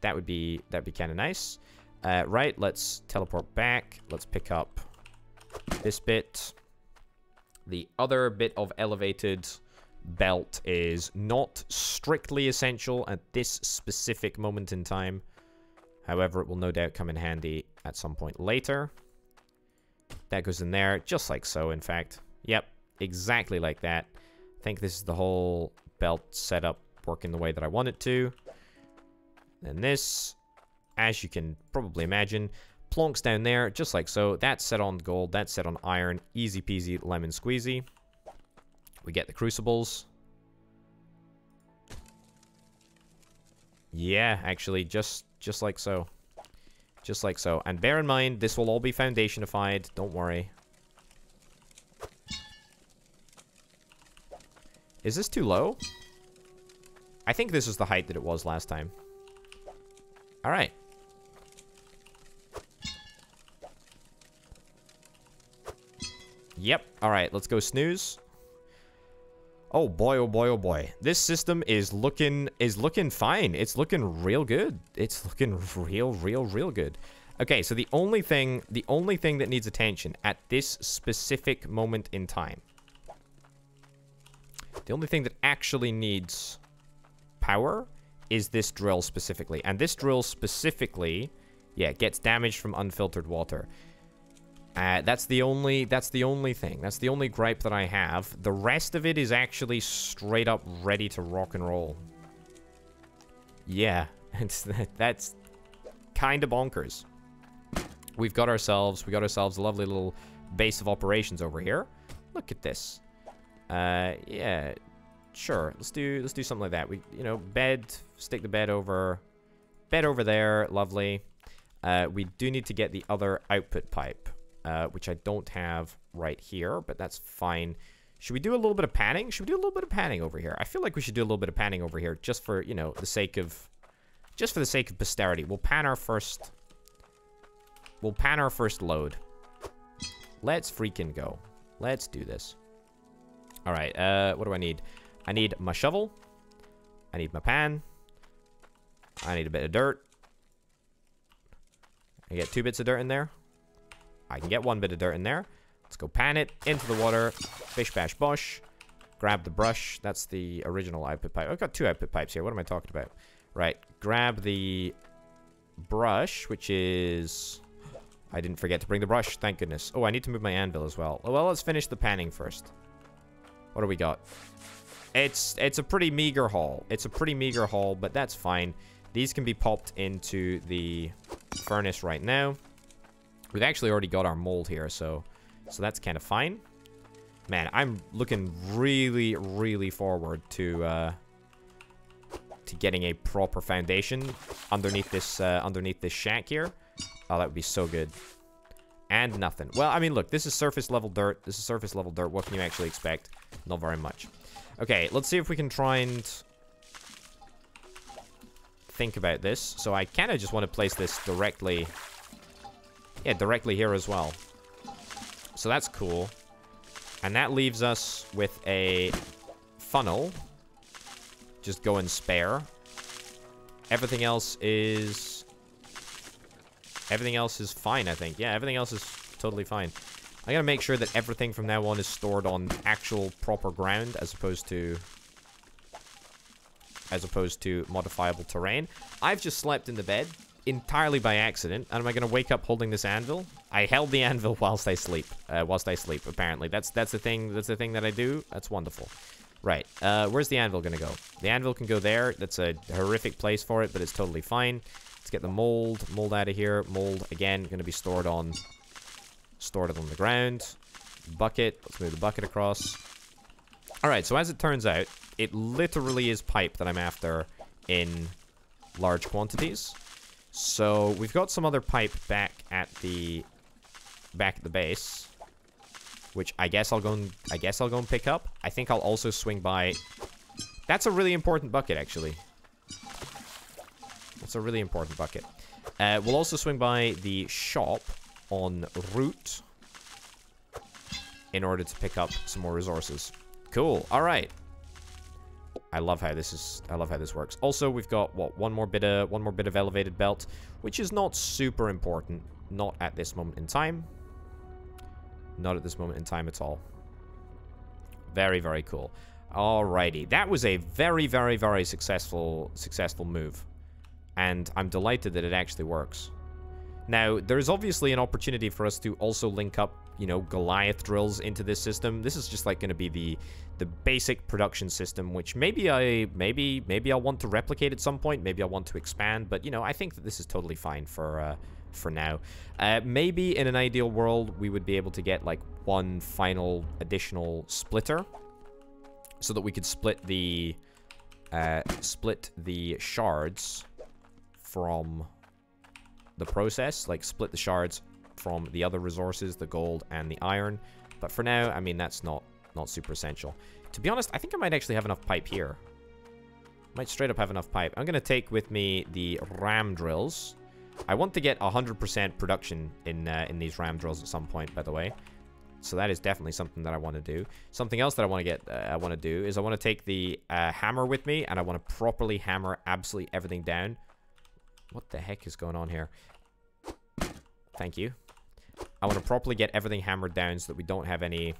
That'd be kind of nice. Right, let's teleport back. Let's pick up this bit. The other bit of elevated belt is not strictly essential at this specific moment in time. However, it will no doubt come in handy at some point later. That goes in there, just like so, in fact. Yep, exactly like that. I think this is the whole belt setup working the way that I want it to. And this, as you can probably imagine, plonks down there, just like so. That's set on gold, that's set on iron. Easy peasy, lemon squeezy. We get the crucibles. Yeah, actually, just like so. Just like so. And bear in mind, this will all be foundationified. Don't worry. Is this too low? I think this is the height that it was last time. Alright. Yep. Alright, let's go snooze. Oh boy, oh boy, oh boy. This system is looking fine. It's looking real good. It's looking real good. Okay, so the only thing that needs attention at this specific moment in time. The only thing that actually needs power is this drill specifically. And this drill specifically, yeah, gets damaged from unfiltered water. That's the only thing. That's the only gripe that I have. The rest of it is actually straight up ready to rock and roll. Yeah, that's kind of bonkers. We've got ourselves a lovely little base of operations over here. Look at this. Yeah, sure. Let's do something like that. We, bed, stick the bed over there. Lovely. We do need to get the other output pipe. Which I don't have right here, but that's fine. Should we do a little bit of panning? Should we do a little bit of panning over here? I feel like we should do a little bit of panning over here, just for, the sake of posterity. We'll pan our first load. Let's freaking go. Let's do this. All right, what do I need? I need my shovel. I need my pan. I need a bit of dirt. I get 2 bits of dirt in there. I can get 1 bit of dirt in there. Let's go pan it into the water. Bish bash bosh. Grab the brush. That's the original output pipe. I've got 2 output pipes here. What am I talking about? Right. Grab the brush, which is... I didn't forget to bring the brush. Thank goodness. Oh, I need to move my anvil as well. Well, let's finish the panning first. What do we got? It's a pretty meager haul. It's a pretty meager haul, but that's fine. These can be popped into the furnace right now. We've actually already got our mold here, so that's kind of fine. Man, I'm looking really forward to getting a proper foundation underneath this shack here. Oh, that would be so good. And nothing. Well, I mean, look, this is surface level dirt. This is surface level dirt. What can you actually expect? Not very much. Okay, let's see if we can try and think about this. So I kind of just want to place this directly... Yeah, directly here as well. So that's cool. And that leaves us with a funnel. Just go and spare. Everything else is fine, I think. Yeah, everything else is totally fine. I gotta make sure that everything from now on is stored on actual proper ground as opposed to modifiable terrain. I've just slept in the bed entirely by accident, and am I gonna wake up holding this anvil? I held the anvil whilst I sleep. Apparently, that's the thing. That's the thing that I do. That's wonderful. Right. Where's the anvil gonna go? The anvil can go there. That's a horrific place for it, but it's totally fine. Let's get the mold out of here. Mold again gonna be stored on the ground. Bucket. Let's move the bucket across. All right. So as it turns out, it literally is pipe that I'm after in large quantities. So we've got some other pipe back at the base, which I guess I'll go and pick up. I think I'll also swing by. That's a really important bucket, actually. That's a really important bucket. We'll also swing by the shop en route in order to pick up some more resources. Cool. All right. I love how this works. Also, we've got what, one more bit of elevated belt, which is not super important. Not at this moment in time. Not at this moment in time at all. Very, very cool. Alrighty. That was a very, very, very successful move. And I'm delighted that it actually works. Now, there's obviously an opportunity for us to also link up, you know, Goliath drills into this system. This is just like going to be the basic production system, which maybe I'll want to replicate at some point. Maybe I'll want to expand, but you know, I think that this is totally fine for now. Maybe in an ideal world, we would be able to get like one final additional splitter, so that we could split the shards from the process, like split the shards from the other resources, the gold and the iron. But for now, I mean, that's not super essential. To be honest, I think I might actually have enough pipe here. Might straight up have enough pipe. I'm gonna take with me the ram drills. I want to get 100% production in these ram drills at some point, by the way. So that is definitely something that I want to do. Something else that I want to do is I want to take the hammer with me, and I want to properly hammer absolutely everything down. What the heck is going on here? Thank you. I want to properly get everything hammered down so that we don't have any,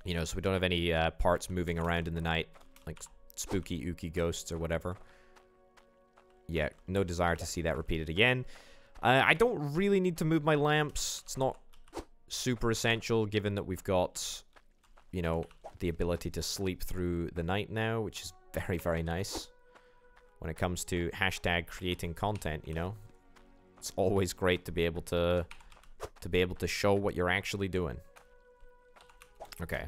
you know, so we don't have any parts moving around in the night, like spooky, ooky ghosts or whatever. Yeah, no desire to see that repeated again. I don't really need to move my lamps. It's not super essential, given that we've got, you know, the ability to sleep through the night now, which is very, very nice. When it comes to hashtag creating content, you know, it's always great to be able to show what you're actually doing. Okay,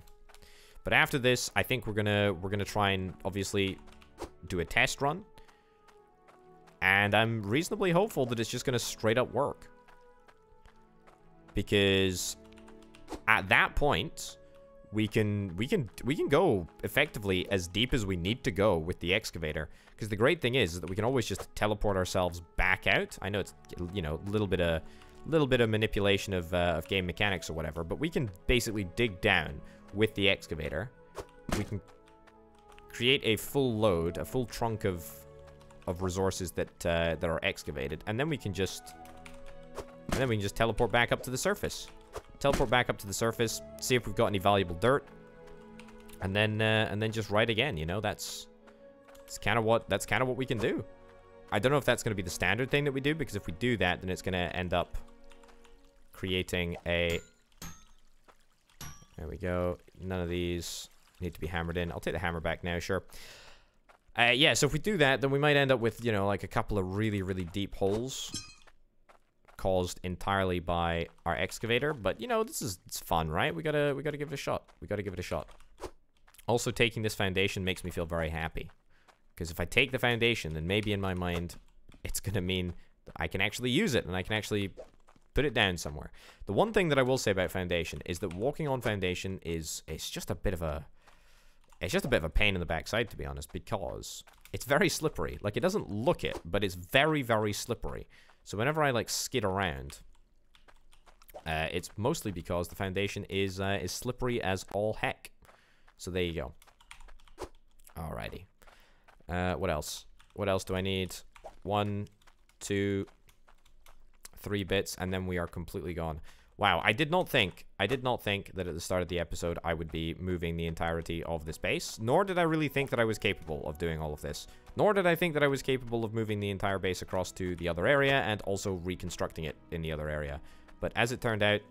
but after this, I think we're gonna try and obviously do a test run, and I'm reasonably hopeful that it's just gonna straight up work, because at that point we can go effectively as deep as we need to go with the excavator. Because the great thing is that we can always just teleport ourselves back out. I know it's, you know, a little bit of manipulation of game mechanics or whatever, but we can basically dig down with the excavator. We can create a full load, a full trunk of resources that are excavated, and then we can just teleport back up to the surface. Teleport back up to the surface, see if we've got any valuable dirt, and then just ride again. You know, that's kind of what we can do. I don't know if that's going to be the standard thing that we do, because if we do that, then it's going to end up creating a... There we go. None of these need to be hammered in. I'll take the hammer back now, sure. Yeah, so if we do that, then we might end up with, you know, like a couple of really, really deep holes caused entirely by our excavator. But, you know, it's fun, right? We gotta give it a shot. We gotta give it a shot. Also, taking this foundation makes me feel very happy. Because if I take the foundation, then maybe in my mind, it's going to mean that I can actually use it, and I can actually put it down somewhere. The one thing that I will say about foundation is that walking on foundation it's just a bit of a pain in the backside, to be honest, because it's very slippery. Like, it doesn't look it, but it's very, very slippery. So whenever I, like, skid around, it's mostly because the foundation is slippery as all heck. So there you go. Alrighty. What else? What else do I need? 1, 2, 3 bits, and then we are completely gone. Wow, I did not think that at the start of the episode I would be moving the entirety of this base, nor did I really think that I was capable of doing all of this. Nor did I think that I was capable of moving the entire base across to the other area and also reconstructing it in the other area. But as it turned out,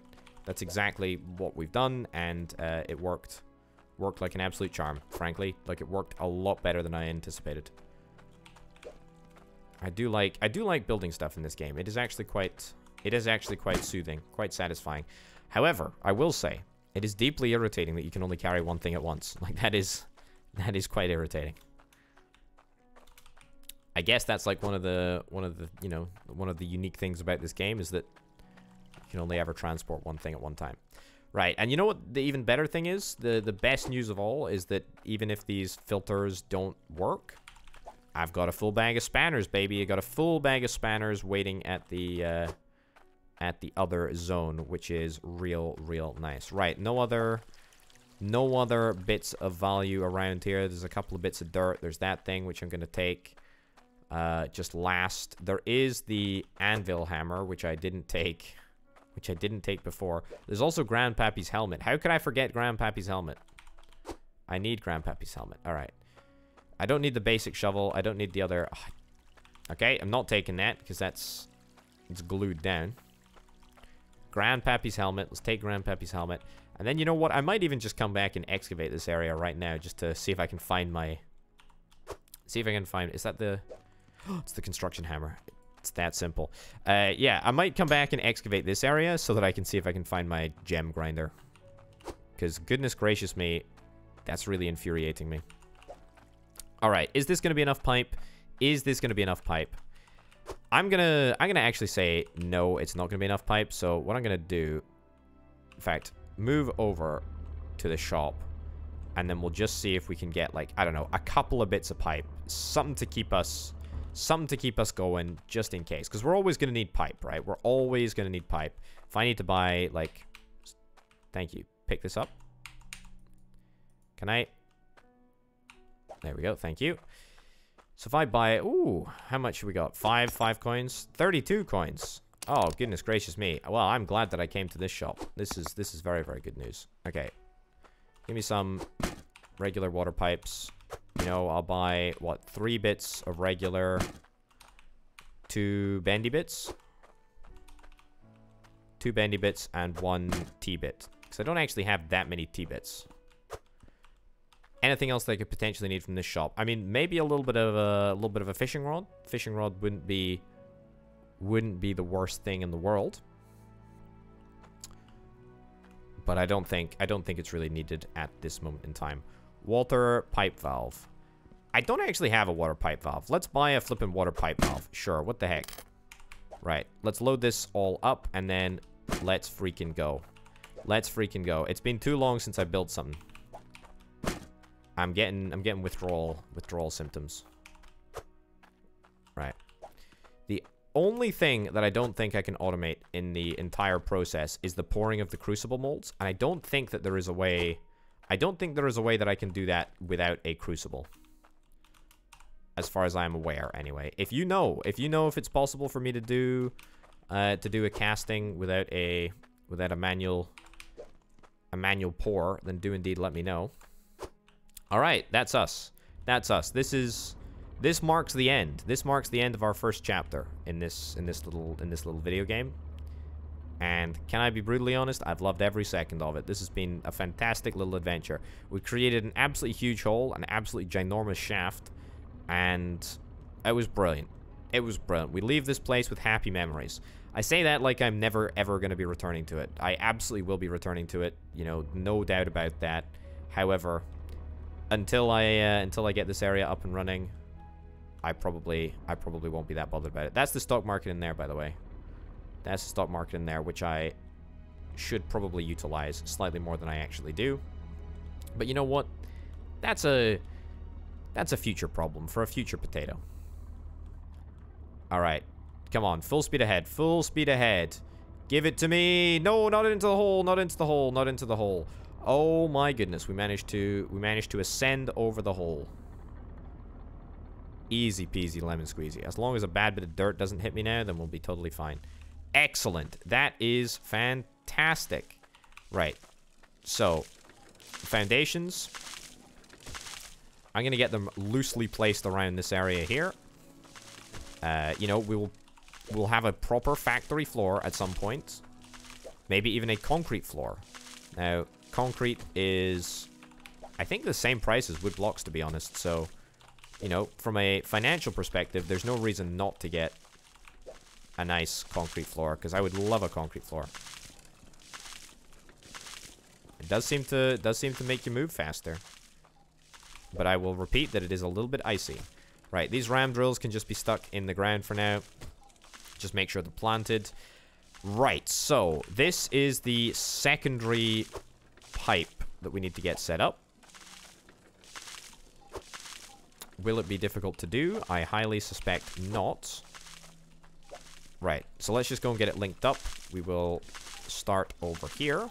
that's exactly what we've done, and it worked like an absolute charm, frankly. Like, it worked a lot better than I anticipated. I do like building stuff in this game. It is actually quite soothing, quite satisfying. However, I will say, it is deeply irritating that you can only carry one thing at once. Like, that is quite irritating. I guess that's like one of the unique things about this game, is that you can only ever transport one thing at one time. Right, and you know what the even better thing is? The best news of all is that even if these filters don't work, I've got a full bag of spanners, baby. I got a full bag of spanners waiting at the at the other zone, which is real nice. Right, no other bits of value around here. There's a couple of bits of dirt. There's that thing, which I'm going to take just last. There is the anvil hammer, which I didn't take. Which I didn't take before. There's also Grandpappy's helmet. How could I forget Grandpappy's helmet? I need Grandpappy's helmet. Alright. I don't need the basic shovel. I don't need the other... Okay, I'm not taking that, because it's glued down. Grandpappy's helmet. Let's take Grandpappy's helmet. And then, you know what? I might even just come back and excavate this area right now, just to see if I can find my... See if I can find... Is that the... Oh, it's the construction hammer. It's that simple. Yeah, I might come back and excavate this area so that I can see if I can find my gem grinder. Because, goodness gracious me, that's really infuriating me. Alright, is this going to be enough pipe? Is this going to be enough pipe? I'm gonna actually say no, it's not going to be enough pipe. So what I'm going to do, in fact, move over to the shop. And then we'll just see if we can get, like, I don't know, a couple of bits of pipe. Something to keep us going, just in case. Because we're always going to need pipe, right? We're always going to need pipe. If I need to buy, like... Thank you. Pick this up. Can I... There we go. Thank you. So if I buy it... Ooh, how much we got? 5 coins? 32 coins. Oh, goodness gracious me. Well, I'm glad that I came to this shop. This is very, very good news. Okay. Give me some regular water pipes. You know, I'll buy, what, 3 bits of regular, 2 bendy bits? 2 bendy bits and 1 T-bit. Because I don't actually have that many T-bits. Anything else that I could potentially need from this shop? I mean, maybe a little bit of a fishing rod. Fishing rod wouldn't be the worst thing in the world. But I don't think it's really needed at this moment in time. Water pipe valve. I don't actually have a water pipe valve. Let's buy a flippin' water pipe valve. Sure, what the heck. Right, let's load this all up and then let's freaking go. Let's freaking go. It's been too long since I built something. I'm getting withdrawal symptoms. Right. The only thing that I don't think I can automate in the entire process is the pouring of the crucible molds, and I don't think that there is a way... I don't think there is a way that I can do that without a crucible. As far as I'm aware, anyway. If you know if it's possible for me to do a casting without a manual pour, then do indeed let me know. All right, that's us. That's us. This marks the end. This marks the end of our first chapter in this little video game. And can I be brutally honest? I've loved every second of it. This has been a fantastic little adventure. We created an absolutely huge hole, an absolutely ginormous shaft, and it was brilliant. It was brilliant. We leave this place with happy memories. I say that like I'm never ever going to be returning to it. I absolutely will be returning to it. You know, no doubt about that. However, until I get this area up and running, I probably won't be that bothered about it. That's the stock market in there, by the way. That's the stock market in there, which I should probably utilize slightly more than I actually do. But you know what? That's a future problem for a future potato. All right. Come on. Full speed ahead. Full speed ahead. Give it to me. No, not into the hole. Not into the hole. Not into the hole. Oh my goodness. We managed to ascend over the hole. Easy peasy lemon squeezy. As long as a bad bit of dirt doesn't hit me now, then we'll be totally fine. Excellent. That is fantastic. Right. So, foundations. I'm going to get them loosely placed around this area here. You know, we'll have a proper factory floor at some point. Maybe even a concrete floor. Now, concrete is, I think, the same price as wood blocks, to be honest. So, you know, from a financial perspective, there's no reason not to get a nice concrete floor, because I would love a concrete floor. It does seem to make you move faster. But I will repeat that it is a little bit icy. Right, these ram drills can just be stuck in the ground for now. Just make sure they're planted. Right, so this is the secondary pipe that we need to get set up. Will it be difficult to do? I highly suspect not. Right, so let's just go and get it linked up. We will start over here.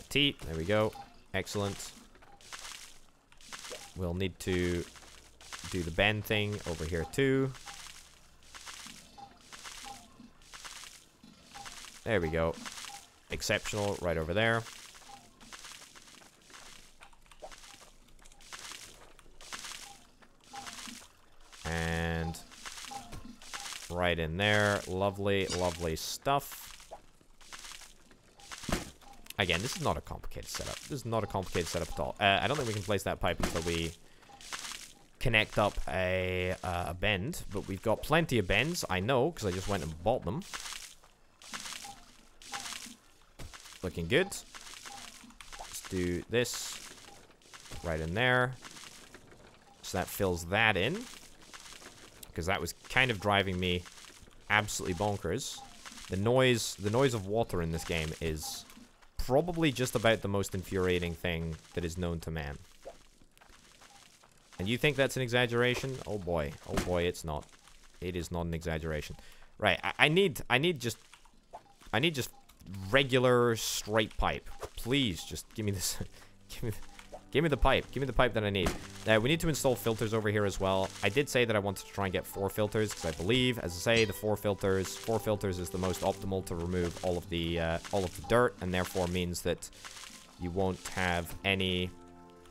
T, there we go. Excellent. We'll need to do the bend thing over here too. There we go. Exceptional, right over there. And right in there. Lovely, lovely stuff. Again, this is not a complicated setup. This is not a complicated setup at all. I don't think we can place that pipe until we connect up a bend. But we've got plenty of bends, I know, because I just went and bought them. Looking good. Let's do this right in there. So that fills that in. Because that was kind of driving me absolutely bonkers. The noise of water in this game is probably just about the most infuriating thing that is known to man. And you think that's an exaggeration? Oh boy, it's not. It is not an exaggeration. Right, I need just regular straight pipe. Please, just give me this. Give me the pipe. Give me the pipe that I need. We need to install filters over here as well. I did say that I wanted to try and get 4 filters because I believe, as I say, the 4 filters is the most optimal to remove all of the dirt, and therefore means that you won't have any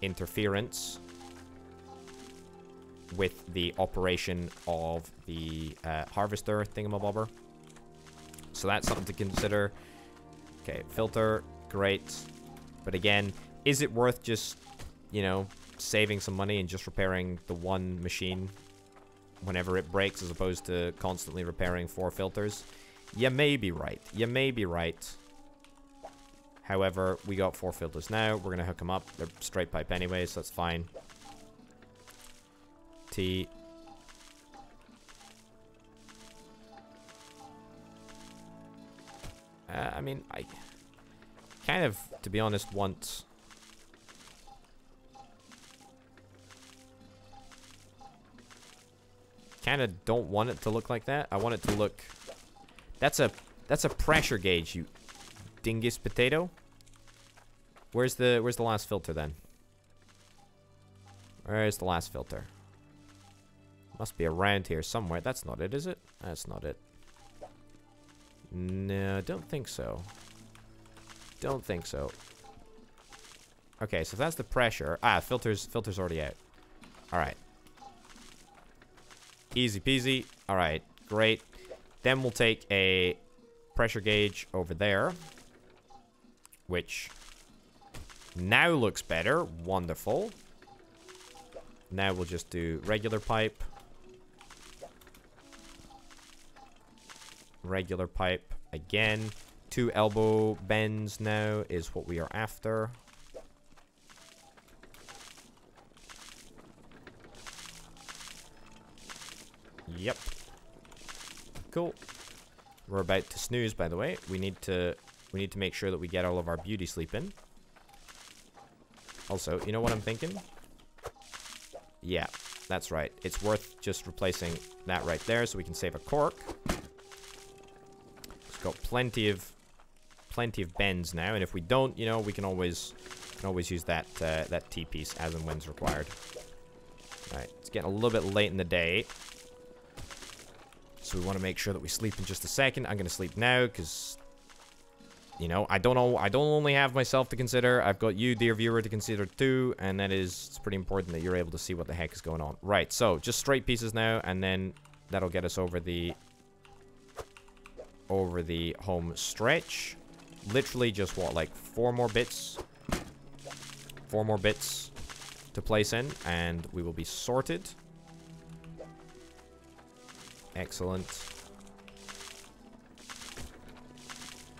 interference with the operation of the harvester thingamabobber. So that's something to consider. Okay, filter, great. But again, is it worth just, you know, saving some money and just repairing the one machine whenever it breaks as opposed to constantly repairing 4 filters? You may be right. You may be right. However, we got 4 filters now. We're going to hook them up. They're straight pipe anyway, so that's fine. T. I mean, I kind of, to be honest, want... kind of don't want it to look like that. I want it to look... That's a pressure gauge, you dingus potato. Where's the last filter then? Where's the last filter? Must be around here somewhere. That's not it, is it? That's not it. No, don't think so. Don't think so. Okay, so if that's the pressure... Ah, filter's already out. Alright. Easy peasy. Alright, great. Then we'll take a pressure gauge over there, which now looks better. Wonderful. Now we'll just do regular pipe. Regular pipe again. 2 elbow bends now is what we are after. Yep. Cool. We're about to snooze, by the way. We need to make sure that we get all of our beauty sleep in. Also, you know what I'm thinking? Yeah, that's right. It's worth just replacing that right there so we can save a cork. It's got plenty of bends now, and if we don't, you know, we can always use that that T-piece as and when's required. All right, it's getting a little bit late in the day. So we want to make sure that we sleep in just a second. I'm going to sleep now because, you know, I don't only have myself to consider. I've got you, dear viewer, to consider too. And it's pretty important that you're able to see what the heck is going on. Right, so just straight pieces now. And then that'll get us over the home stretch. Literally just what, like 4 more bits? 4 more bits to place in. And we will be sorted. Excellent.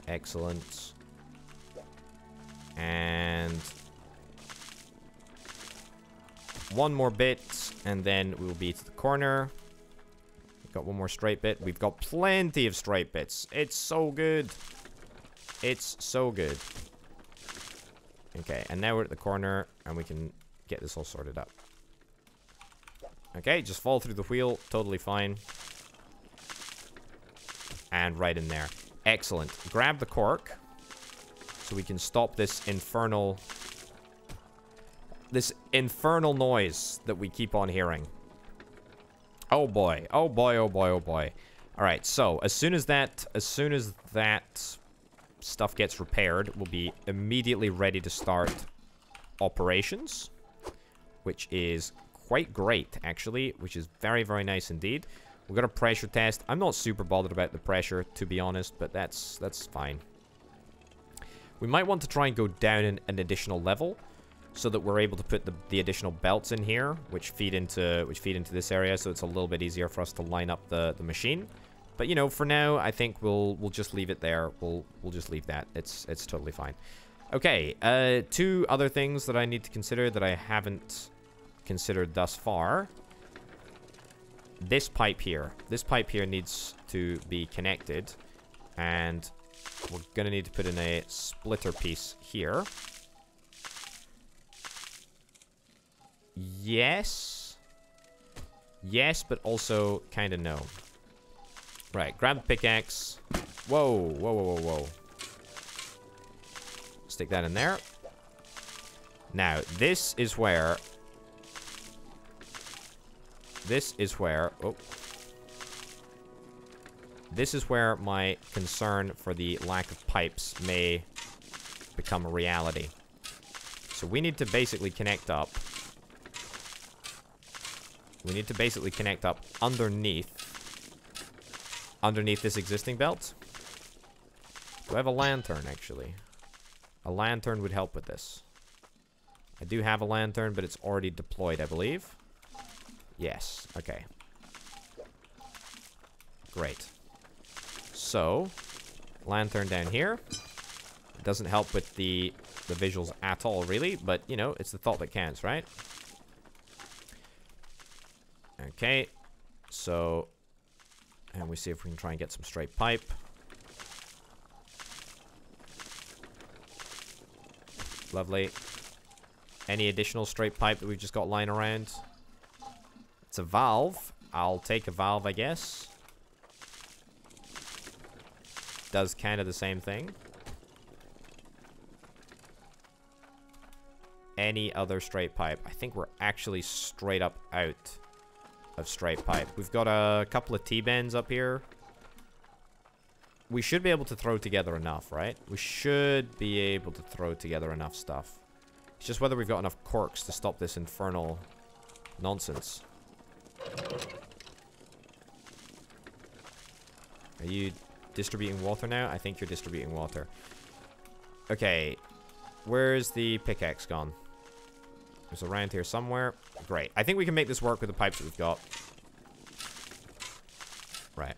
Excellent. And 1 more bit, and then we will be to the corner. We've got 1 more straight bit. We've got plenty of straight bits. It's so good. It's so good. Okay, and now we're at the corner, and we can get this all sorted up. Okay, just fall through the wheel. Totally fine. And right in there. Excellent. Grab the cork. So we can stop this infernal noise that we keep on hearing. Oh boy. Oh boy, oh boy, oh boy. Alright, so as soon as that stuff gets repaired, we'll be immediately ready to start operations. Which is quite great, actually. Which is very, very nice indeed. We've got a pressure test. I'm not super bothered about the pressure, to be honest, but that's fine. We might want to try and go down an additional level, so that we're able to put the additional belts in here, which feed into this area, so it's a little bit easier for us to line up the machine. But you know, for now, I think we'll just leave it there. We'll just leave that. It's totally fine. Okay, 2 other things that I need to consider that I haven't considered thus far. This pipe here needs to be connected, and we're gonna need to put in a splitter piece here. Yes, but also kind of no. Right, grab the pickaxe. Whoa, whoa, whoa, whoa, whoa. Stick that in there. Now, this is where... Oh. This is where my concern for the lack of pipes may become a reality. So we need to basically connect up. We need to basically connect up underneath this existing belt. Do I have a lantern, actually? A lantern would help with this. I do have a lantern, but it's already deployed, I believe. Yes, okay. Great. So, lantern down here. It doesn't help with the visuals at all, really, but, you know, it's the thought that counts, right? Okay, so, and we see if we can try and get some straight pipe. Lovely. Any additional straight pipe that we've just got lying around? It's a valve. I'll take a valve, I guess. Does kind of the same thing. Any other straight pipe? I think we're actually straight up out of straight pipe. We've got a couple of T-bends up here. We should be able to throw together enough, right? We should be able to throw together enough stuff. It's just whether we've got enough corks to stop this infernal nonsense. Are you distributing water now? I think you're distributing water. Okay. Where's the pickaxe gone? It's around here somewhere. Great. I think we can make this work with the pipes that we've got. Right.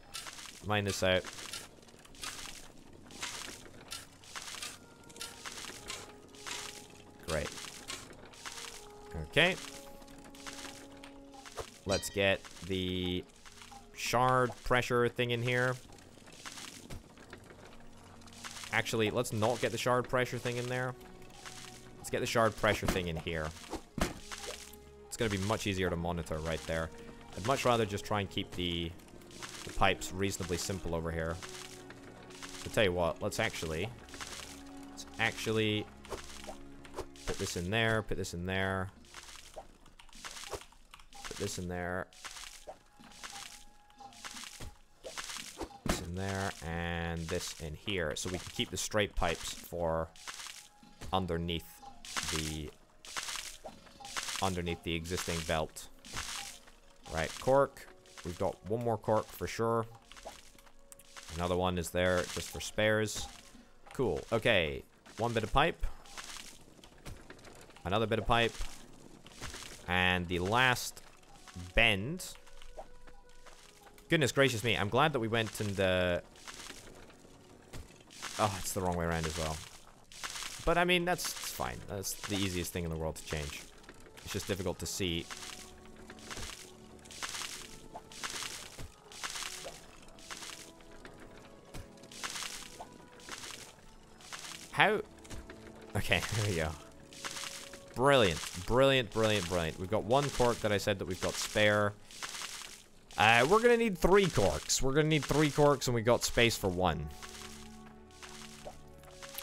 Mine this out. Great. Okay. Let's get the shard pressure thing in here. Actually, let's not get the shard pressure thing in there. Let's get the shard pressure thing in here. It's going to be much easier to monitor right there. I'd much rather just try and keep the pipes reasonably simple over here. I'll tell you what, let's actually put this in there, put this in there, put this in there, this in there, and this in here, so we can keep the straight pipes for underneath the existing belt. Right, cork. We've got one more cork for sure. Another one is there just for spares. Cool. Okay, one bit of pipe. Another bit of pipe. And the last bend. Goodness gracious me. I'm glad that we went and... Oh, it's the wrong way around as well. But, I mean, that's fine. That's the easiest thing in the world to change. It's just difficult to see. How? Okay, there we go. Brilliant. Brilliant, brilliant, brilliant. We've got 1 cork that I said that we've got spare. We're going to need 3 corks. We're going to need 3 corks, and we got space for 1.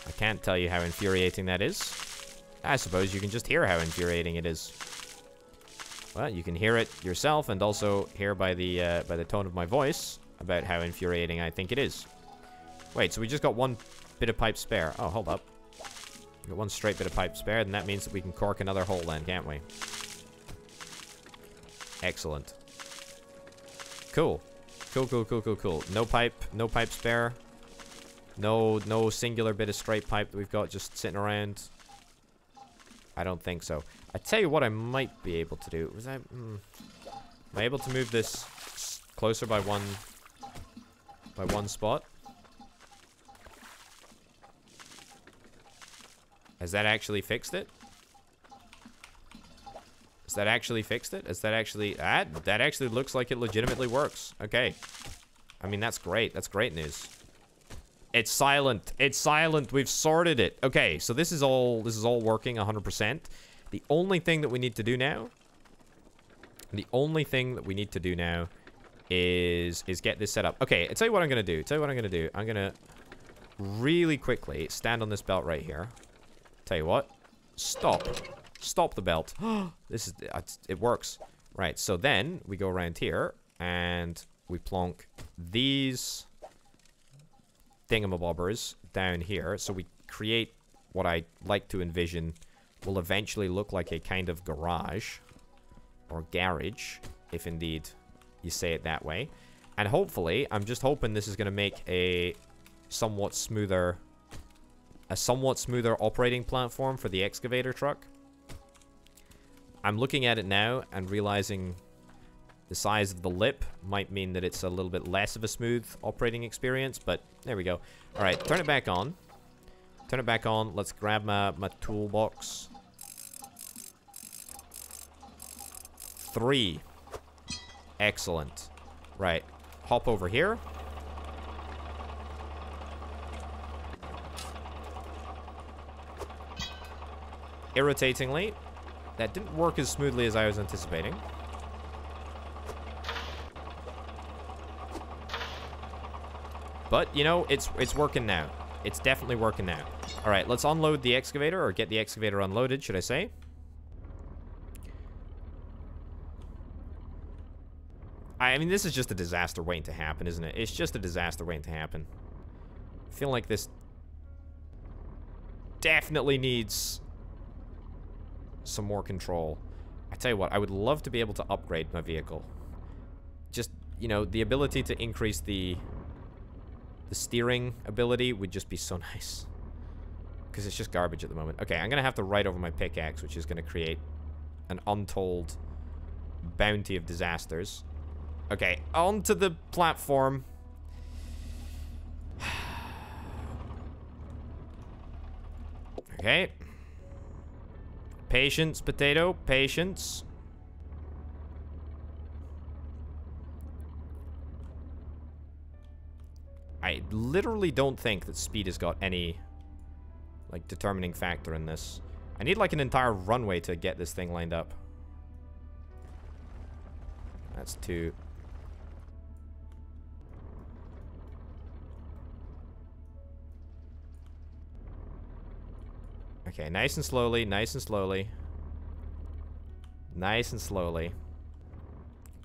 I can't tell you how infuriating that is. I suppose you can just hear how infuriating it is. Well, you can hear it yourself, and also hear by the tone of my voice about how infuriating I think it is. Wait, so we just got 1 bit of pipe spare. Oh, hold up. We got 1 straight bit of pipe spare, then that means that we can cork another hole then, can't we? Excellent. Cool. Cool, cool, cool, cool, cool. No pipe spare. No singular bit of straight pipe that we've got just sitting around. I don't think so. I tell you what I might be able to do. Am I able to move this closer by one spot? Has that actually fixed it? Has that actually fixed it? Has that actually... that actually looks like it legitimately works. Okay. I mean, that's great. That's great news. It's silent. It's silent. We've sorted it. Okay, so this is all working 100%. The only thing that we need to do now... is get this set up. Okay, I'll tell you what I'm going to do. I'm going to really quickly stand on this belt right here. Tell you what. Stop the belt. It works. Right, so then we go around here and we plonk these thingamabobbers down here. So we create what I like to envision will eventually look like a kind of garage or garage, if indeed you say it that way. And hopefully, I'm just hoping this is going to make a somewhat smoother operating platform for the excavator truck. I'm looking at it now and realizing the size of the lip might mean that it's a little bit less of a smooth operating experience, but there we go. All right, turn it back on. Turn it back on. Let's grab my toolbox. 3. Excellent. Right, hop over here. Irritatingly, that didn't work as smoothly as I was anticipating. But, you know, it's working now. It's definitely working now. All right, let's unload the excavator, or get the excavator unloaded, should I say. I mean, this is just a disaster waiting to happen, isn't it? It's just a disaster waiting to happen. I feel like this definitely needs some more control. I tell you what, I would love to be able to upgrade my vehicle. Just, you know, the ability to increase the steering ability would just be so nice. Because it's just garbage at the moment. Okay, I'm going to have to write over my pickaxe, which is going to create an untold bounty of disasters. Okay, onto the platform. Okay. Patience, potato, patience. I literally don't think that speed has got any, like, determining factor in this. I need, like, an entire runway to get this thing lined up. That's 2. Okay, nice and slowly, nice and slowly. Nice and slowly.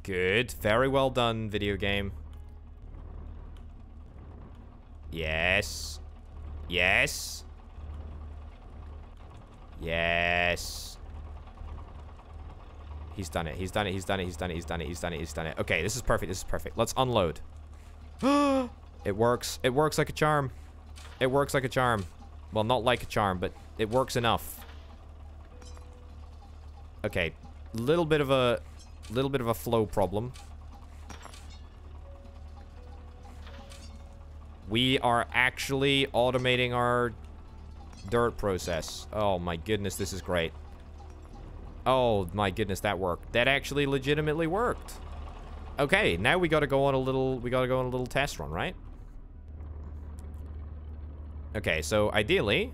Good. Very well done, video game. Yes. Yes. Yes. He's done it. He's done it. He's done it. He's done it. He's done it. He's done it. He's done it. Okay, this is perfect. This is perfect. Let's unload. It works. It works like a charm. It works like a charm. Well, not like a charm, but it works enough. Okay, little bit of a flow problem. We are actually automating our dirt process. Oh my goodness, this is great. Oh my goodness, that worked. That actually legitimately worked. Okay, now we gotta go on a little test run, right? Okay, so ideally,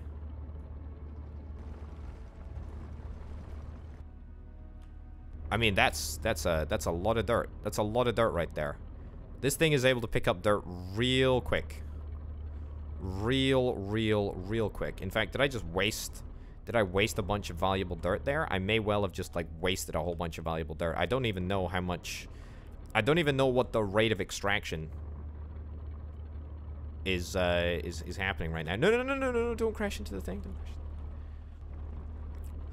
I mean, that's a lot of dirt. That's a lot of dirt right there. This thing is able to pick up dirt real quick. Real quick. In fact, did I just waste... Did I waste a bunch of valuable dirt there? I may well have just, like, wasted a whole bunch of valuable dirt. I don't even know how much... I don't even know what the rate of extraction is happening right now. No, don't crash into the thing. Don't crash.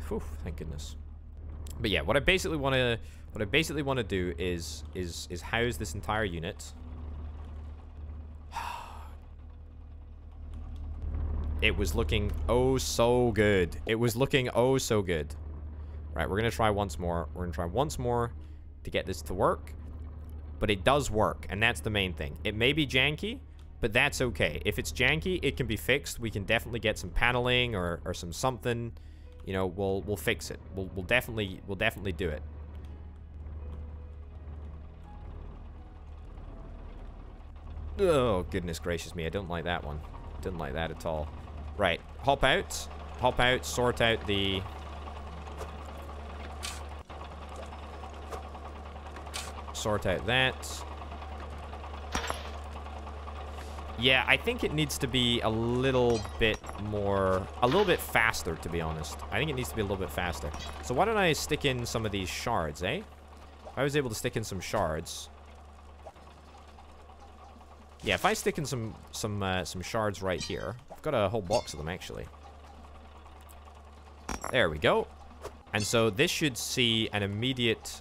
Whew, thank goodness. But yeah, what I basically want to do is house this entire unit. It was looking oh so good. It was looking oh so good. Right, we're gonna try once more. We're gonna try once more to get this to work. But it does work, and that's the main thing. It may be janky, but that's okay. If it's janky, it can be fixed. We can definitely get some paneling or some something. You know, we'll fix it. We'll definitely do it. Oh, goodness gracious me. I don't like that one. Didn't like that at all. Right. Hop out, sort out the... Sort out that. Yeah, I think it needs to be a little bit more... A little bit faster, to be honest. I think it needs to be a little bit faster. So why don't I stick in some of these shards, eh? If I was able to stick in some shards... Yeah, if I stick in some shards right here. I've got a whole box of them, actually. There we go. And so this should see an immediate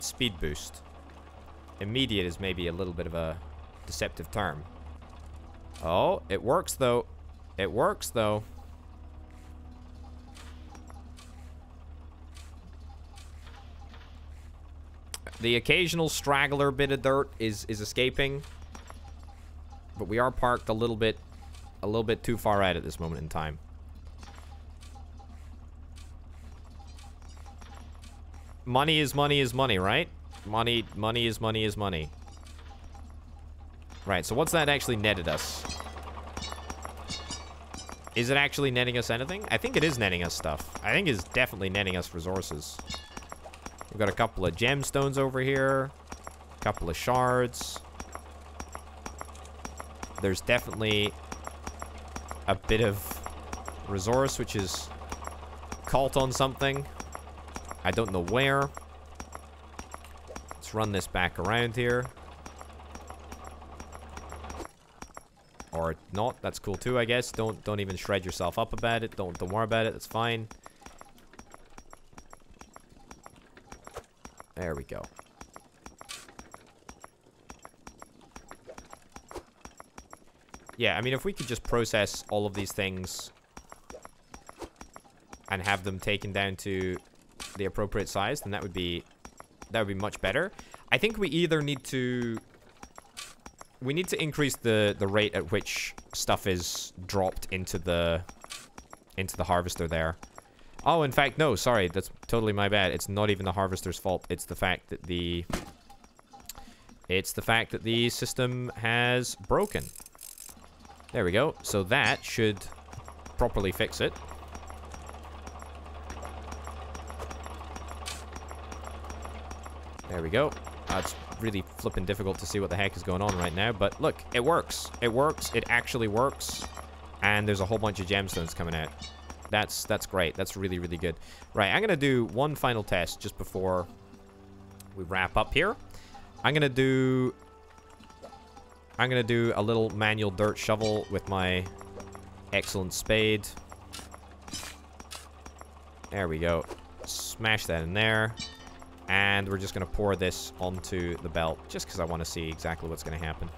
speed boost. Immediate is maybe a little bit of a deceptive term. Oh, it works, though. It works, though. The occasional straggler bit of dirt is escaping, but we are parked a little bit too far out at this moment in time. Money is money is money, right? Money is money is money. Right, so what's that actually netted us? Is it actually netting us anything? I think it is netting us stuff. I think it's definitely netting us resources. We've got a couple of gemstones over here. A couple of shards. There's definitely a bit of resource, which is caught on something. I don't know where. Let's run this back around here. Or not. That's cool too, I guess. Don't even shred yourself up about it. Don't worry about it. That's fine. There we go. Yeah, I mean, if we could just process all of these things and have them taken down to the appropriate size, then that would be much better. I think we either need to increase the rate at which stuff is dropped into the harvester there. Oh, in fact, no, sorry, that's totally my bad. It's not even the harvester's fault. It's the fact that the system has broken. There we go. So that should properly fix it. There we go. It's really flipping difficult to see what the heck is going on right now, but look, it works. It works. It actually works. And there's a whole bunch of gemstones coming out. That's great. That's really, really good. Right, I'm gonna do one final test just before we wrap up here. I'm gonna do a little manual dirt shovel with my excellent spade. There we go. Smash that in there. And we're just gonna pour this onto the belt just because I want to see exactly what's gonna happen.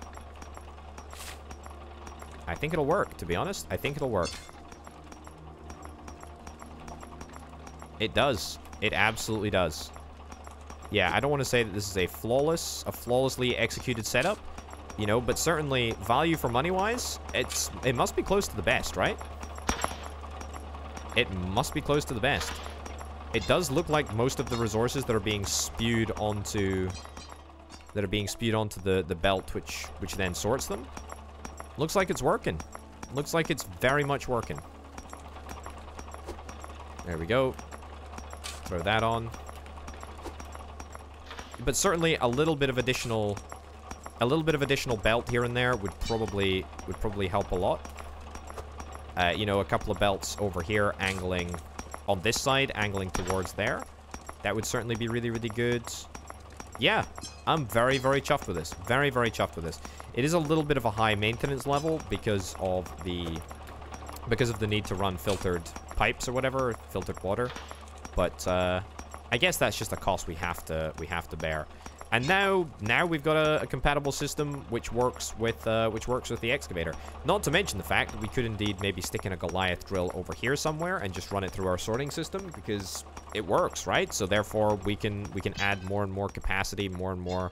I think it'll work, to be honest. I think it'll work. It does. It absolutely does. Yeah, I don't want to say that this is a flawlessly executed setup, you know, but certainly value for money wise, it must be close to the best, right? It must be close to the best. It does look like most of the resources that are being spewed onto the belt, which then sorts them. Looks like it's working. Looks like it's very much working. There we go. Throw that on. But certainly a little bit of additional belt here and there would probably help a lot. You know, a couple of belts over here angling on this side, angling towards there. That would certainly be really, really good. Yeah, I'm very, very chuffed with this. Very, very chuffed with this. It is a little bit of a high maintenance level because of the need to run filtered pipes or whatever, filtered water. But I guess that's just a cost we have to bear. And now we've got a compatible system which works with the excavator. Not to mention the fact that we could indeed maybe stick in a Goliath drill over here somewhere and just run it through our sorting system because it works, right? So therefore we can add more and more capacity, more and more.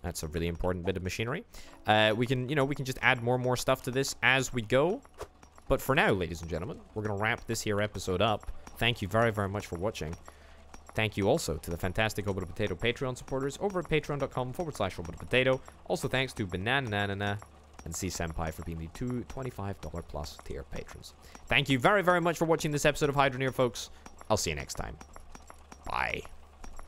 That's a really important bit of machinery. We can just add more and more stuff to this as we go. But for now, ladies and gentlemen, we're gonna wrap this here episode up. Thank you very, very much for watching. Thank you also to the fantastic Roboto Potato Patreon supporters over at patreon.com/Roboto Potato. Also thanks to Banana and C Senpai for being the two $25 plus tier patrons. Thank you very, very much for watching this episode of Hydroneer, folks. I'll see you next time. Bye.